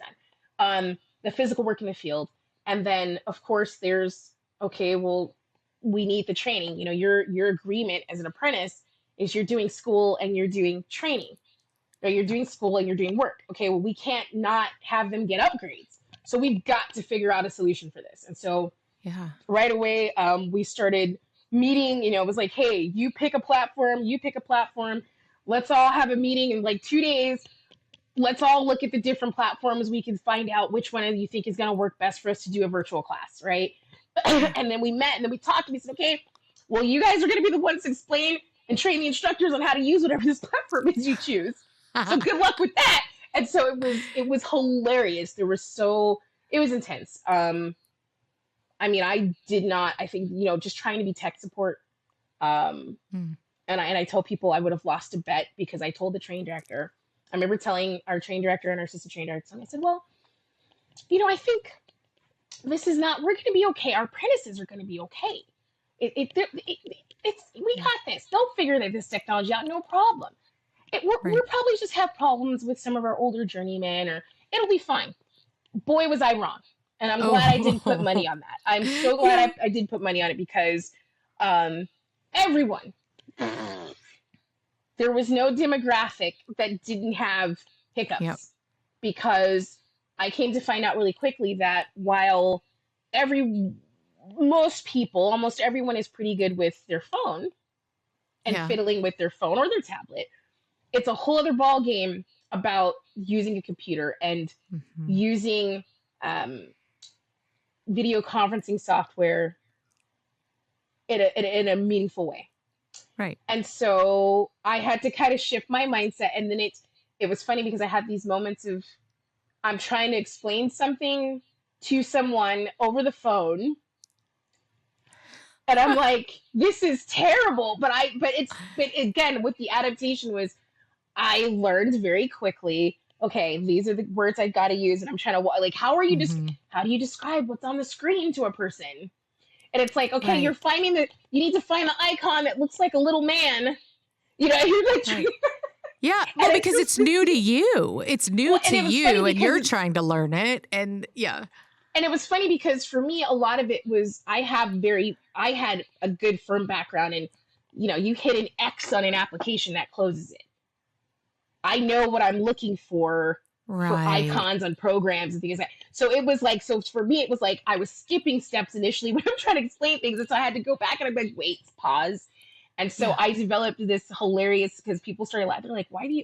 done. The physical work in the field, and then of course there's, okay, well, we need the training. Your agreement as an apprentice is you're doing school and you're doing training, right? You're doing school and you're doing work. Okay, well, we can't not have them get upgrades. So we've got to figure out a solution for this. And so Yeah. right away, we started meeting. It was like, hey, you pick a platform, you pick a platform. Let's all have a meeting in like 2 days. Let's all look at the different platforms. We can find out which one you think is going to work best for us to do a virtual class, right? Yeah. And then we met and then we talked and we said, okay, well, you guys are going to be the ones to explain and train the instructors on how to use whatever this platform is you choose. So good luck with that. And so it was hilarious. It was intense. I mean, I did not. I think just trying to be tech support. Um, Mm. and I tell people I would have lost a bet because I told the train director. I remember telling our train director and our assistant train director, and I said, well, I think this is not. We're going to be okay. Our apprentices are going to be okay. We Yeah. got this. They'll figure this technology out, no problem. We'll Right. probably just have problems with some of our older journeymen, or it'll be fine. Boy, was I wrong. And I'm glad I didn't put money Oh. on that. I'm so glad Yeah. I did put money on it because um, everyone, there was no demographic that didn't have Yep. hiccups, because I came to find out really quickly that while every most people, almost everyone is pretty good with their phone and Yeah. fiddling with their phone or their tablet, it's a whole other ball game about using a computer and Mhm. using um, video conferencing software in a meaningful way. Right. And so I had to kind of shift my mindset. And then it was funny because I had these moments of, I'm trying to explain something to someone over the phone, and I'm like, this is terrible. But again, with the adaptation was, I learned very quickly, okay, these are the words I got to use. And I'm trying to, like, Mhm. how do you describe what's on the screen to a person? And it's like, okay, Right. you need to find the icon that looks like a little man. You're like, Right. Yeah. Well, and it's because just, it's new to you. It's new well, to and it was funny you, and because you're trying to learn it. And yeah. for me, a lot of it was, I had a good firm background in, you hit an X on an application that closes it. I know what I'm looking for Right. icons on programs and things like that. So it was like, so for me, it was like I was skipping steps initially when I'm trying to explain things. And so I had to go back and I'm like, wait, pause. And so Yeah. I developed this hilarious, because people started laughing. They're like, why do you?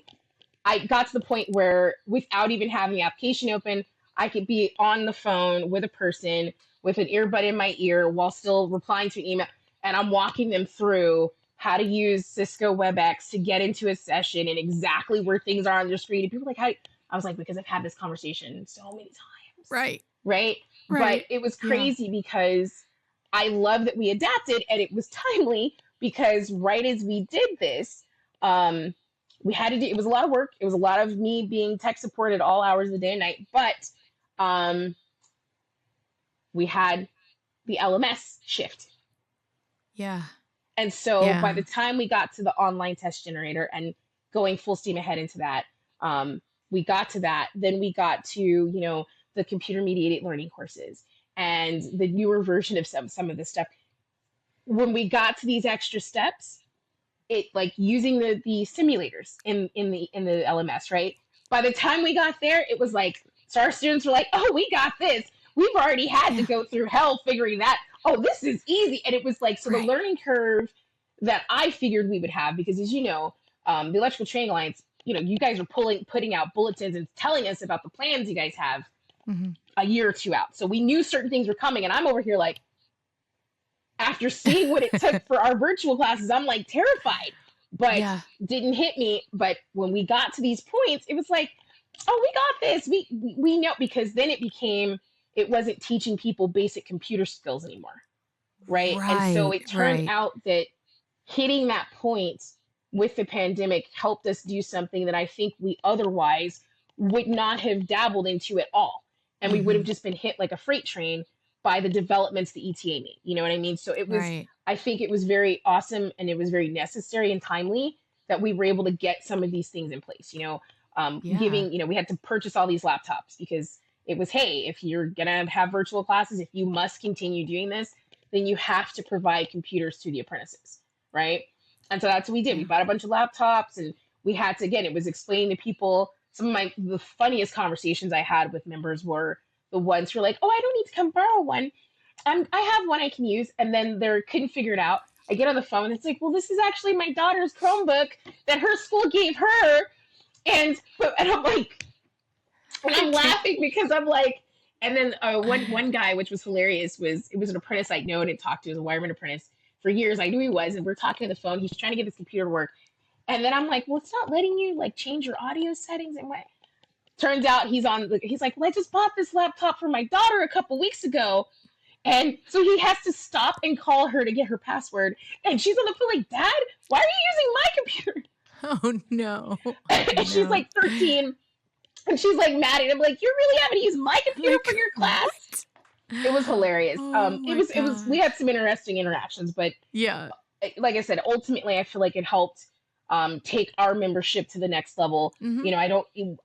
I got to the point where without even having the application open, I could be on the phone with a person with an earbud in my ear while still replying to an email. And I'm walking them through how to use Cisco WebEx to get into a session and exactly where things are on your screen. And people are like, how? I was like, because I've had this conversation so many times. Right. Right. But Right. it was Yeah. crazy because I love that we adapted, and it was timely because right as we did this, um, we had to do, it was a lot of work. It was a lot of me being tech support at all hours of the day and night, but um, we had the LMS shift. Yeah. And so by Yeah. the time we got to the online test generator and going full steam ahead into that, um, we got to that. Then we got to, the computer mediated learning courses and the newer version of some of this stuff. When we got to these extra steps, it like using the simulators in the LMS, right? By the time we got there, it was like, so our students were like, "Oh, we got this. We've already had to Yeah. go through hell figuring that. Oh, this is easy." And it was like, so the Right. learning curve that I figured we would have, because as you know, the Electrical Training Alliance, you guys are putting out bulletins and telling us about the plans you guys have. Mhm. a year or two out. So we knew certain things were coming. And I'm over here like, after seeing what it took for our virtual classes, I'm like terrified, but Yeah. didn't hit me. But when we got to these points, it was like, oh, we got this. We know, because then it wasn't teaching people basic computer skills anymore. Right. And so Right. it turned Right. out that hitting that point with the pandemic helped us do something that I think we otherwise would not have dabbled into at all. And we would have Mhm. just been hit like a freight train by the developments the ETA made. You know what I mean? So Right. I think it was very awesome, and it was very necessary and timely that we were able to get some of these things in place. Yeah. Giving, we had to purchase all these laptops because it was, hey, if you're going to have virtual classes, if you must continue doing this, then you have to provide computers to the apprentices, right? And so that's what we did. We Yeah. bought a bunch of laptops, and we had to, again, it was explaining to people. Some of the funniest conversations I had with members were the ones who were like, oh, I don't need to come borrow one. I have one I can use. And then they couldn't figure it out. I get on the phone. It's like, well, this is actually my daughter's Chromebook that her school gave her. And I'm like, and I'm laughing because I'm like, and then one guy, which was hilarious, it was an apprentice I know and had talked to, as a wireman apprentice for years. I knew he was, and we're talking on the phone. He's trying to get his computer to work, and then I'm like, well, it's not letting you like change your audio settings. And what? Turns out he's like, well, I just bought this laptop for my daughter a couple weeks ago, and so he has to stop and call her to get her password, and she's on the phone like, Dad, why are you using my computer? Oh no. And she's No. like 13. And she's like mad at him, like, you're really having to use my computer Like for your class? what? It was hilarious. Oh my We had gosh. some interesting interactions, but Yeah. like I said, ultimately, I feel like it helped take our membership to the next level. Mhm.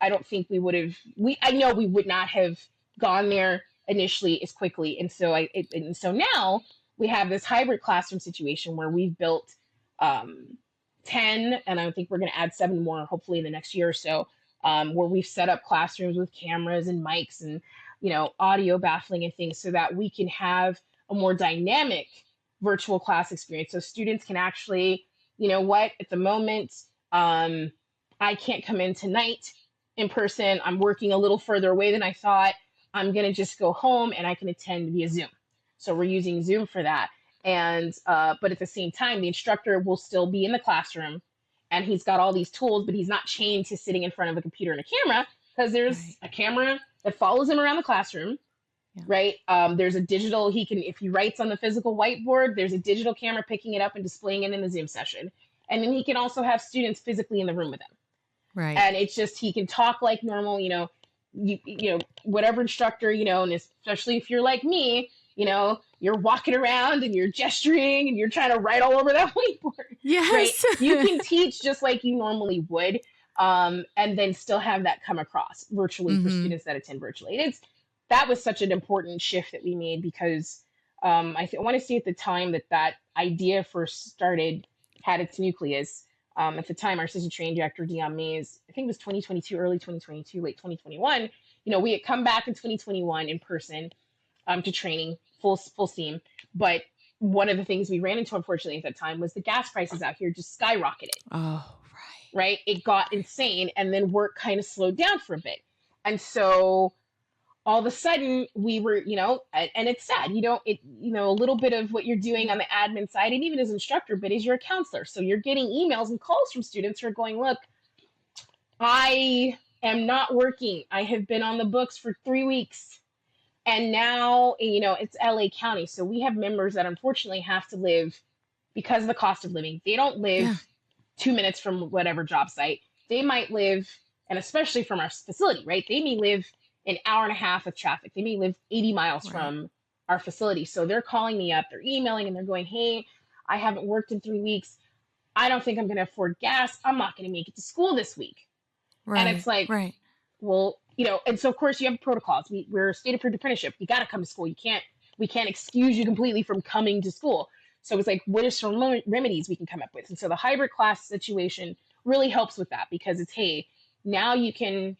I don't think we would have. I know we would not have gone there initially as quickly, and so now we have this hybrid classroom situation where we've built 10, and I think we're going to add 7 more, hopefully in the next year or so, where we've set up classrooms with cameras and mics and audio baffling and things, so that we can have a more dynamic virtual class experience. So students can actually, at the moment, I can't come in tonight in person. I'm working a little further away than I thought. I'm going to just go home and I can attend via Zoom. So we're using Zoom for that. And, but at the same time, the instructor will still be in the classroom, and he's got all these tools, but he's not chained to sitting in front of a computer and a camera, because there's Right. a camera that follows him around the classroom. Yeah. Right. There's a digital, if he writes on the physical whiteboard, there's a digital camera picking it up and displaying it in the Zoom session. And then he can also have students physically in the room with him. Right. And it's just, he can talk like normal, whatever instructor, and especially if you're like me, you're walking around and you're gesturing and you're trying to write all over that whiteboard. Right. Yes. You can teach just like you normally would, and then still have that come across virtually for Mhm. students that attend virtually. That was such an important shift that we made, because I want to say at the time that idea first started, had its nucleus. At the time, our assistant training director, Dion Mays, I think it was 2022, early 2022, late 2021. We had come back in 2021 in person to training, full steam. But one of the things we ran into, unfortunately, at that time was the gas prices out here just skyrocketed. Oh, Right? It got insane, and then work kind of slowed down for a bit. And so all of a sudden we were, and it's sad, a little bit of what you're doing on the admin side, and even as instructor, but as you're a counselor. So you're getting emails and calls from students who are going, look, I am not working. I have been on the books for 3 weeks. And now, it's LA County. So we have members that unfortunately have to live, because of the cost of living. They don't live yeah. 2 minutes from whatever job site. They might live, and especially from our facility, right? They may live an hour and a half with traffic. They may live 80 miles Right. from our facility. So they're calling me up, they're emailing, and they're going, hey, I haven't worked in 3 weeks. I don't think I'm going to afford gas. I'm not going to make it to school this week. Right. And it's like, right. well, and so of course you have protocols. We're a state approved apprenticeship. You got to come to school. We can't excuse you completely from coming to school. So it's like, what are some remedies we can come up with? And so the hybrid class situation really helps with that, because it's, hey, now you can,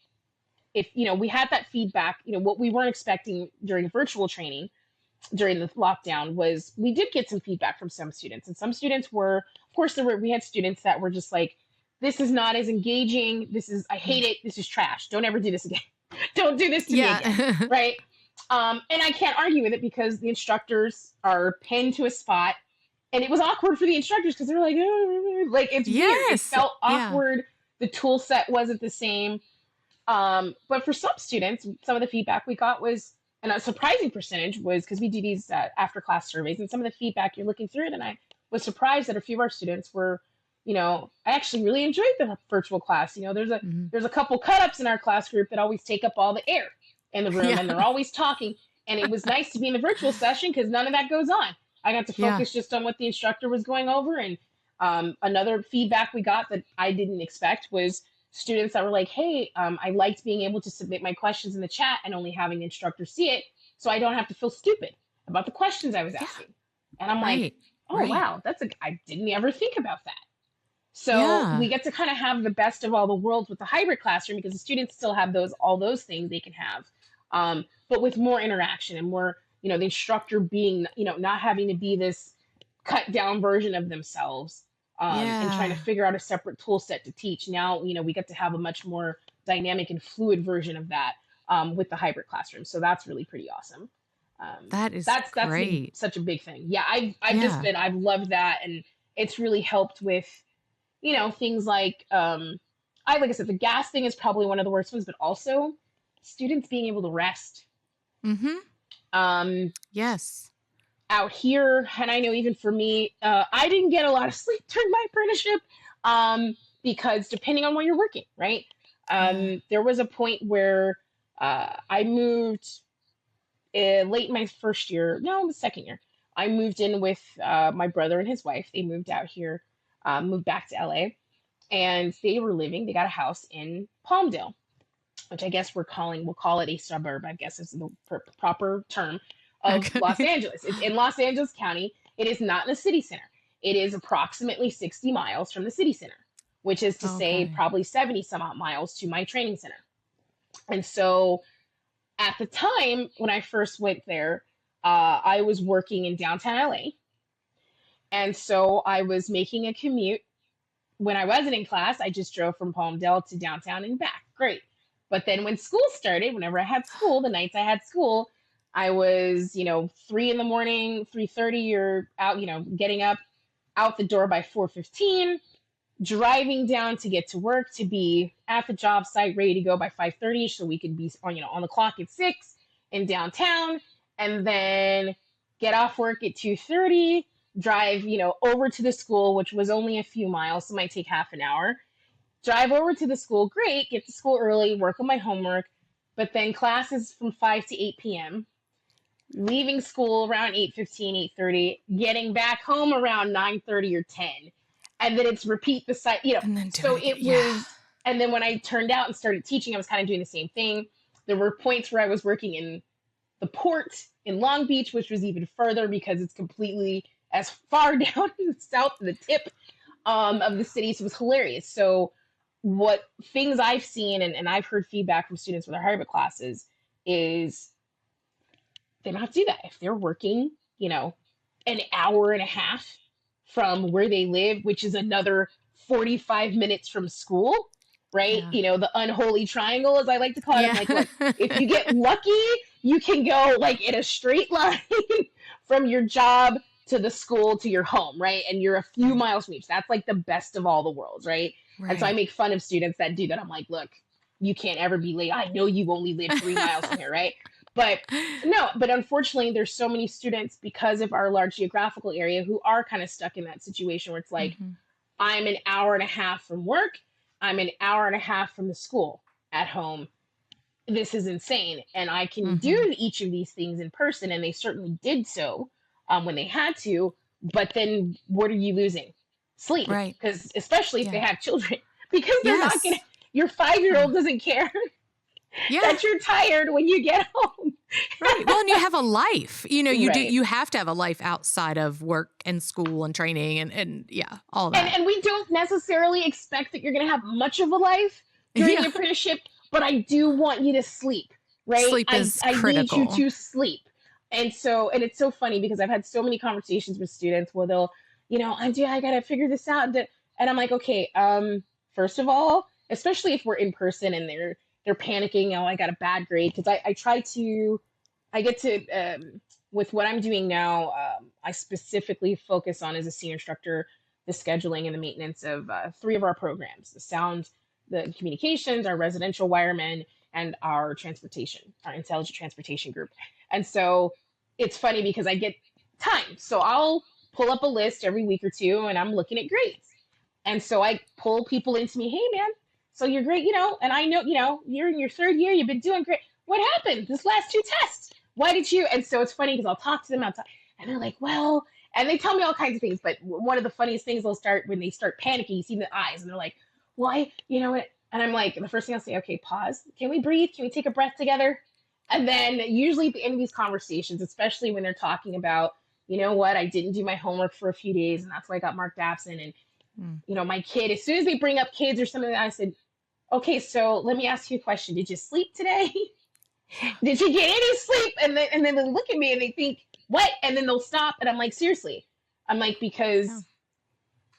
if, we had that feedback, what we weren't expecting during virtual training during the lockdown was, we did get some feedback from some students, and some students were, of course, we had students that were just like, this is not as engaging. I hate it. This is trash. Don't ever do this again. Don't do this to me again, Yeah. right? And I can't argue with it because the instructors are pinned to a spot, and it was awkward for the instructors because they're like, like it's weird. It Yes. felt Yeah. awkward. The tool set wasn't the same. But for some students, some of the feedback we got was, and a surprising percentage was because we do these after class surveys, and some of the feedback you're looking through it, and I was surprised that a few of our students were, I actually really enjoyed the virtual class. Mhm. There's a couple cut-ups in our class group that always take up all the air in the room, Yeah. and they're always talking. And it was nice to be in the virtual session because none of that goes on. I got to Yeah. focus just on what the instructor was going over. And another feedback we got that I didn't expect was students that were like, hey, I liked being able to submit my questions in the chat and only having the instructor see it so I don't have to feel stupid about the questions I was Yeah. asking. And I'm like, Right. oh, Right. wow, I didn't ever think about that. So Yeah. we get to kind of have the best of all the worlds with the hybrid classroom because the students still have all those things they can have, but with more interaction and more, the instructor being, not having to be this cut down version of themselves, and trying to Yeah. figure out a separate tool set to teach. Now, we get to have a much more dynamic and fluid version of that, with the hybrid classroom. So that's really pretty awesome. That is That's been great. such a big thing. Yeah, Yeah. I've loved that, and it's really helped with, things like, like I said, the gas thing is probably one of the worst ones, but also students being able to rest. Mhm. Um, Yes. Out here, and I know even for me, I didn't get a lot of sleep during my apprenticeship, because depending on where you're working, right? Yeah. There was a point where I moved late in my first year, no, the second year. I moved in with my brother and his wife. They moved out here, moved back to LA, and they got a house in Palmdale, which I guess we'll call it a suburb, I guess is the proper term of Los Okay. Angeles. It's in Los Angeles County. It is not in the city center. It is approximately 60 miles from the city center, which is to say Okay. probably 70 some odd miles to my training center. And so at the time when I first went there, I was working in downtown LA. And so I was making a commute. When I wasn't in class, I just drove from Palmdale to downtown and back. Great. But then when school started, whenever I had school, the nights I had school, I was, 3 in the morning, 3:30, you're out, getting up out the door by 4:15, driving down to get to work to be at the job site ready to go by 5:30 so we could be on the clock at 6 in downtown, and then get off work at 2:30, drive over to the school, which was only a few miles, so it might take half an hour. Drive over to the school, great, get to school early, work on my homework, but then classes from 5 to 8 p.m., leaving school around 8:15, 8:30, getting back home around 9:30 or 10. And then it's repeat the cycle. And then do So it again. it Yeah. was, and then when I turned out and started teaching, I was kind of doing the same thing. There were points where I was working in the port in Long Beach, which was even further because it's completely as far down south of the tip, of the city. So it was hilarious. So what things I've seen and I've heard feedback from students with our hybrid classes is they don't have to do that. If they're working, an hour and a half from where they live, which is another 45 minutes from school, right? Yeah. The unholy triangle, as I like to call it. I'm Yeah. like, look, if you get lucky, you can go like in a straight line from your job to the school to your home, right? And you're a few Right. miles from each. That's like the best of all the worlds, right? And so I Right. make fun of students that do that. I'm like, look, you can't ever be late. I know you only live 3 miles from here, right? But no, but unfortunately, there's so many students because of our large geographical area who are kind of stuck in that situation where it's like, Mhm. I'm an hour and a half from work, I'm an hour and a half from the school at home. This is insane. And I can Mhm. do each of these things in person, and they certainly did so, when they had to. But then what are you losing? Sleep. Right. Because especially if they Yeah. have children, because they're not going to, Yes. your 5-year Yeah. old doesn't care Yeah. that you're tired when you get home. Right. Well, and you have a life. Right. You have to have a life outside of work and school and training and yeah, all and that. and we don't necessarily expect that you're going to have much of a life during Yeah. the apprenticeship, but I do want you to sleep, right? Sleep i is i need you critical. to sleep. And it's so funny because I've had so many conversations with students where they'll, I gotta figure this out, and I'm like, okay, first of all, especially if we're in person and they're panicking. Oh, I got a bad grade. Because I try to, I get to, with what I'm doing now, I specifically focus on as a senior instructor, the scheduling and the maintenance of three of our programs: the sound, the communications, our residential wiremen, and our transportation, our intelligent transportation group. And so it's funny because I get time. So I'll pull up a list every week or two and I'm looking at grades. And so I pull people into me, hey man, so you're great, and I know, you're in your third year, you've been doing great. What happened this last two tests? Why did you? And so it's funny because I'll talk to them, and they're like, well, and they tell me all kinds of things. But one of the funniest things they'll start when they start panicking, you see the eyes, and they're like, why, and I'm like, the first thing I'll say, okay, pause. Can we breathe? Can we take a breath together? And then usually at the end of these conversations, especially when they're talking about, you know what, I didn't do my homework for a few days and that's why I got marked absent. And, my kid, as soon as they bring up kids or something, I said, okay, so let me ask you a question. Did you sleep today? Did you get any sleep? And then they look at me and they think, what? And then they'll stop. And I'm like, seriously. I'm like, because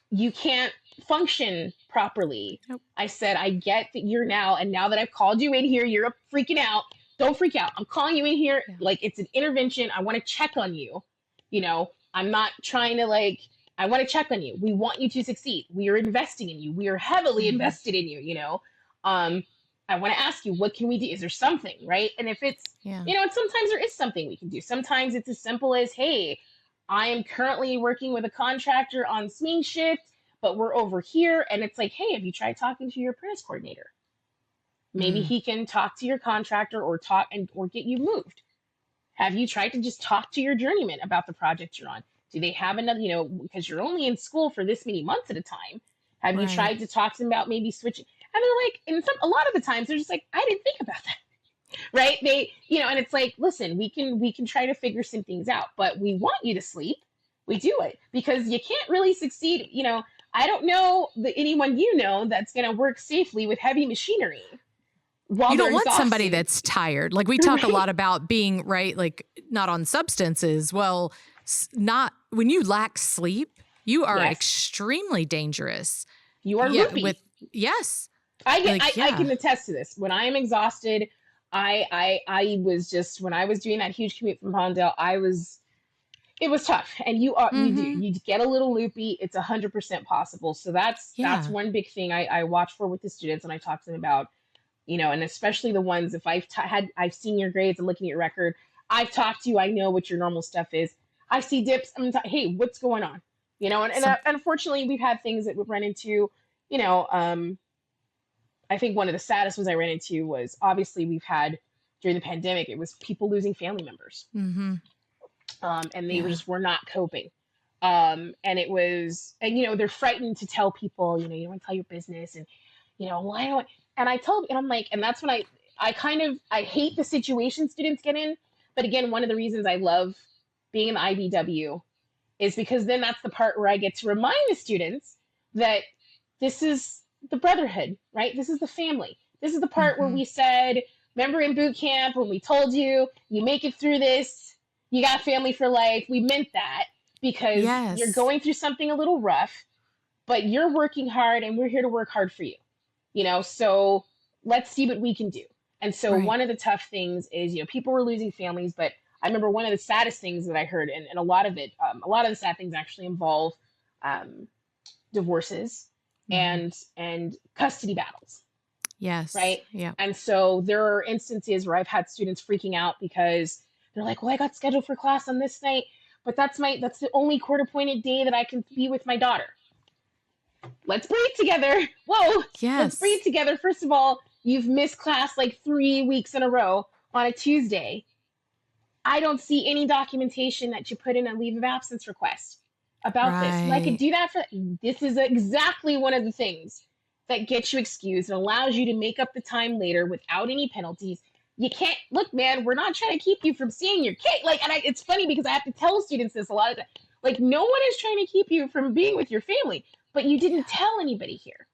you can't function properly. Nope. I said, I get that you're now that I've called you in here, you're up freaking out. Don't freak out. I'm calling you in here like it's an intervention. I want to check on you. I'm not trying to I want to check on you. We want you to succeed. We are investing in you. We are heavily invested in you, I want to ask you, what can we do? Is there something, right? And if it's, and sometimes there is something we can do. Sometimes it's as simple as, hey, I am currently working with a contractor on swing shift, but we're over here. And it's like, hey, have you tried talking to your apprentice coordinator? Maybe he can talk to your contractor or get you moved. Have you tried to just talk to your journeyman about the project you're on? Do they have another, because you're only in school for this many months at a time. Have you tried to talk to them about maybe switching? And they're like, a lot of the times they're just like, I didn't think about that. Right. They, and it's like, listen, we can try to figure some things out, but we want you to sleep. We do it because you can't really succeed. I don't know anyone that's going to work safely with heavy machinery. You don't want somebody that's tired. Like we talk a lot about being not on substances. Well, not when you lack sleep, you are extremely dangerous. You are loopy. Yes. I can attest to this. When I am exhausted, I was just, when I was doing that huge commute from Palmdale, it was tough. And you get a little loopy. It's 100% possible. So that's one big thing I watch for with the students. And I talk to them about, and especially the ones, if I've seen your grades and looking at your record, I've talked to you, I know what your normal stuff is. I see dips. Hey, what's going on? And unfortunately we've had things that we've run into, I think one of the saddest ones I ran into was obviously we've had during the pandemic, it was people losing family members. And they were not coping. And it was, and they're frightened to tell people, you don't want to tell your business and, why don't, and I told, and I'm like, and that's when I hate the situation students get in. But again, one of the reasons I love being in the IBW is because then that's the part where I get to remind the students that this is the brotherhood, right? This is the family. This is the part where we said, remember in boot camp when we told you, you make it through this, you got family for life. We meant that because you're going through something a little rough, but you're working hard and we're here to work hard for you, so let's see what we can do. And so one of the tough things is, people were losing families, but I remember one of the saddest things that I heard, and a lot of it, a lot of the sad things actually involve divorces and custody battles. Yes. Right. Yeah. And so there are instances where I've had students freaking out because they're like, well, I got scheduled for class on this night, but that's the only court appointed day that I can be with my daughter. Let's breathe together. Whoa. Yes. Let's breathe together. First of all, you've missed class 3 weeks in a row on a Tuesday. I don't see any documentation that you put in a leave of absence request about this. And I could do that this is exactly one of the things that gets you excused and allows you to make up the time later without any penalties. You can't, look, man, we're not trying to keep you from seeing your kid. It's funny because I have to tell students this a lot of times. No one is trying to keep you from being with your family, but you didn't tell anybody here.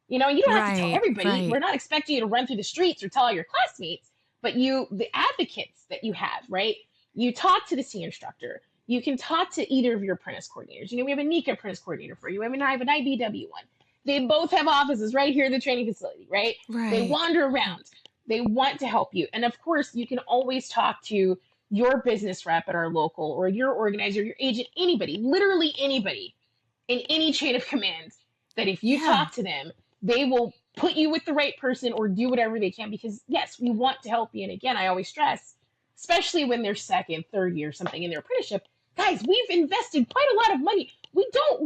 You don't have to tell everybody. Right. We're not expecting you to run through the streets or tell all your classmates, but the advocates that you have, right? You talk to the senior instructor. You can talk to either of your apprentice coordinators. We have a NICA apprentice coordinator for you. I have an IBW one. They both have offices right here in the training facility, right? They wander around. They want to help you. And of course, you can always talk to your business rep at our local, or your organizer, your agent, anybody, literally anybody in any chain of command, that if you Yeah. talk to them, they will put you with the right person or do whatever they can, because yes, we want to help you. And again, I always stress, especially when they're second, third year, something in their apprenticeship, guys, we've invested quite a lot of money. Right. We don't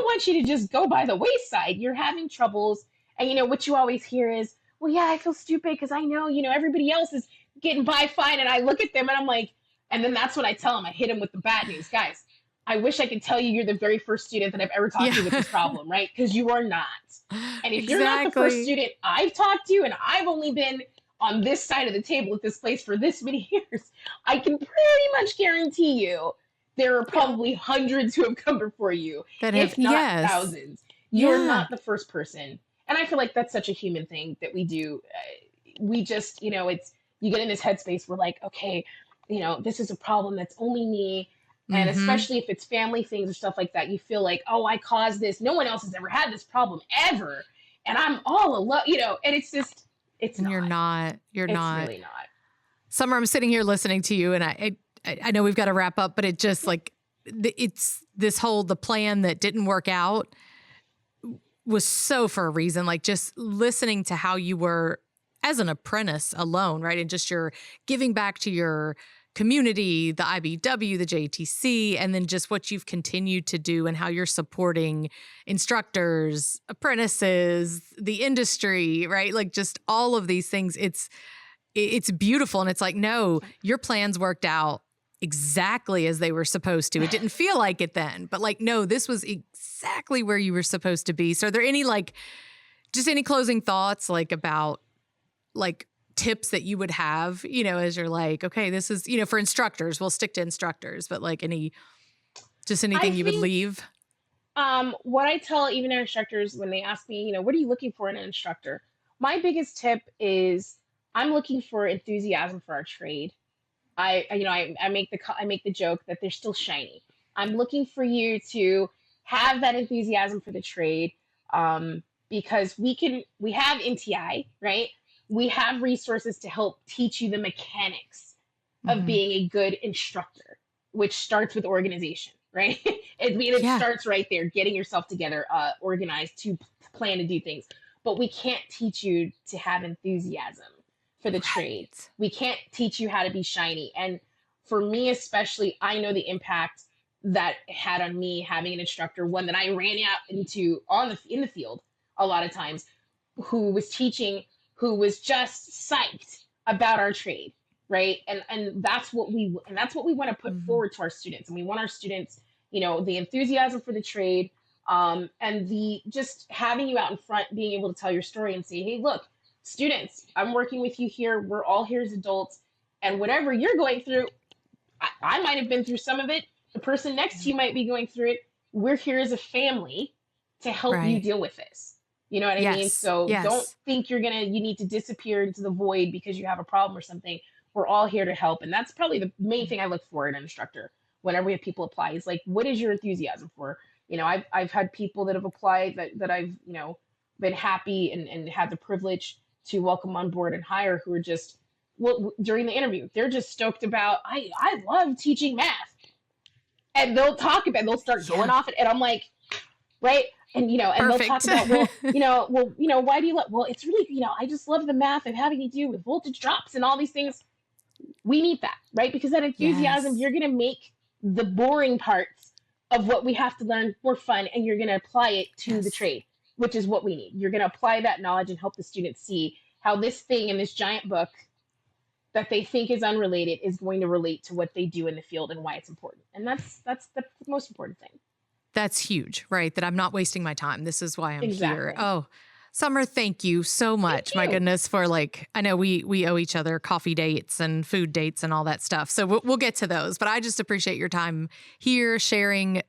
want you to just go by the wayside. You're having troubles. And what you always hear is, well, yeah, I feel stupid because I know, everybody else is getting by fine. And I look at them and I'm like, and then that's what I tell them. I hit them with the bad news. Guys, I wish I could tell you you're the very first student that I've ever talked to with Yeah. this problem, right? Because you are not. And if you're not the first Exactly. student I've talked to, and I've only been on this side of the table at this place for this many years, I can pretty much guarantee you there are Yeah. probably hundreds who have come before you, That have, if not yes. thousands. You're Yeah. not the first person. And I feel like that's such a human thing that we do. We just, it's, you get in this headspace where like, okay, this is a problem that's only me. And Mm-hmm. especially if it's family things or stuff like that, you feel like, oh, I caused this. No one else has ever had this problem ever. And I'm all alone, and it's just, it's And you're not. not. You're It's not. really not. Summer, I'm sitting here listening to you, and I know we've got to wrap up, but it just like it's this whole the plan that didn't work out was so for a reason. Like just listening to how you were as an apprentice alone, right, and just your giving back to your community, the IBW, the JTC, and then just what you've continued to do and how you're supporting instructors, apprentices, the industry, right? Like just all of these things. It's beautiful. And it's like, no, your plans worked out exactly as they were supposed to. It didn't feel like it then, but like, no, this was exactly where you were supposed to be. So are there any just any closing thoughts about like tips that you would have, as you're like, okay, this is, for instructors, we'll stick to instructors, but like I anything you would think leave? what I tell even our instructors when they ask me, what are you looking for in an instructor? My biggest tip is I'm looking for enthusiasm for our trade. I make the joke that they're still shiny. I'm looking for you to have that enthusiasm for the trade, because we have NTI, right? We have resources to help teach you the mechanics of Hmm. being a good instructor, which starts with organization, right? It Yeah. starts right there, getting yourself together, organized to plan to do things. But we can't teach you to have enthusiasm for the trade. Right. We can't teach you how to be shiny. And for me, especially, I know the impact that it had on me having an instructor, one that I ran out into in the field a lot of times, who was teaching, who was just psyched about our trade, right? And that's what we want to put Hmm. forward to our students. And we want our students, the enthusiasm for the trade, and the just having you out in front, being able to tell your story and say, hey, look, students, I'm working with you here. We're all here as adults, and whatever you're going through, I might have been through some of it. The person next to you might be going through it. We're here as a family to help you Right. deal with this. You know what I mean? Yes. So don't Yes. think you need to disappear into the void because you have a problem or something. We're all here to help. And that's probably the main thing I look for in an instructor whenever we have people apply is like, what is your enthusiasm for? I've had people that have applied that I've, been happy and had the privilege to welcome on board and hire, who are just, well, during the interview, they're just stoked about, I love teaching math. And they'll start going Yeah. off it. And I'm like, right? And they'll talk Perfect. about, why do you love, well, it's really, I just love the math of having to do with voltage drops and all these things. We need that, right? Because that enthusiasm, Yes. you're going to make the boring parts of what we have to learn more fun, and you're going to apply it to the Yes. trade, which is what we need. You're going to apply that knowledge and help the students see how this thing in this giant book that they think is unrelated is going to relate to what they do in the field and why it's important. And that's the most important thing. That's huge, right? That I'm not wasting my time. This is why I'm here. Exactly. Oh, Summer, thank you so Thank much. My you. goodness, for I know we owe each other coffee dates and food dates and all that stuff. So we'll get to those. But I just appreciate your time here, sharing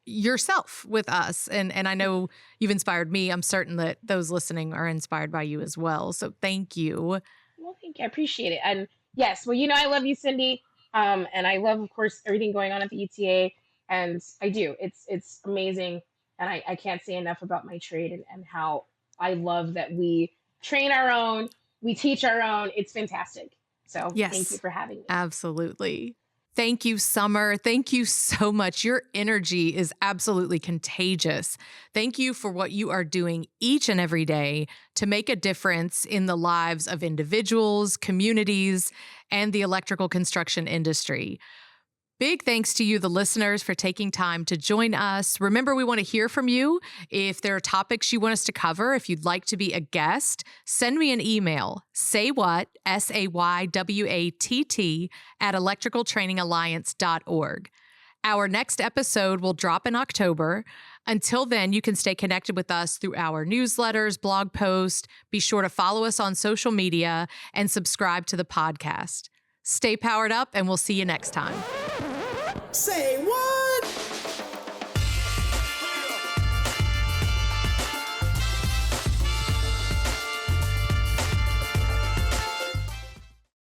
yourself with us. And I know you've inspired me. I'm certain that those listening are inspired by you as well. So thank you. Well, thank you. I appreciate it. And yes, well, I love you, Cindy. And I love, of course, everything going on at the ETA. And I do. It's amazing. And I can't say enough about my trade, and how I love that we train our own, we teach our own. It's fantastic. So thank you Yes, for having me. absolutely. Thank you, Summer. Thank you so much. Your energy is absolutely contagious. Thank you for what you are doing each and every day to make a difference in the lives of individuals, communities, and the electrical construction industry. Big thanks to you, the listeners, for taking time to join us. Remember, we want to hear from you. If there are topics you want us to cover, if you'd like to be a guest, send me an email, saywhat, SAYWATT, at electricaltrainingalliance.org. Our next episode will drop in October. Until then, you can stay connected with us through our newsletters, blog posts. Be sure to follow us on social media and subscribe to the podcast. Stay powered up, and we'll see you next time. Say what?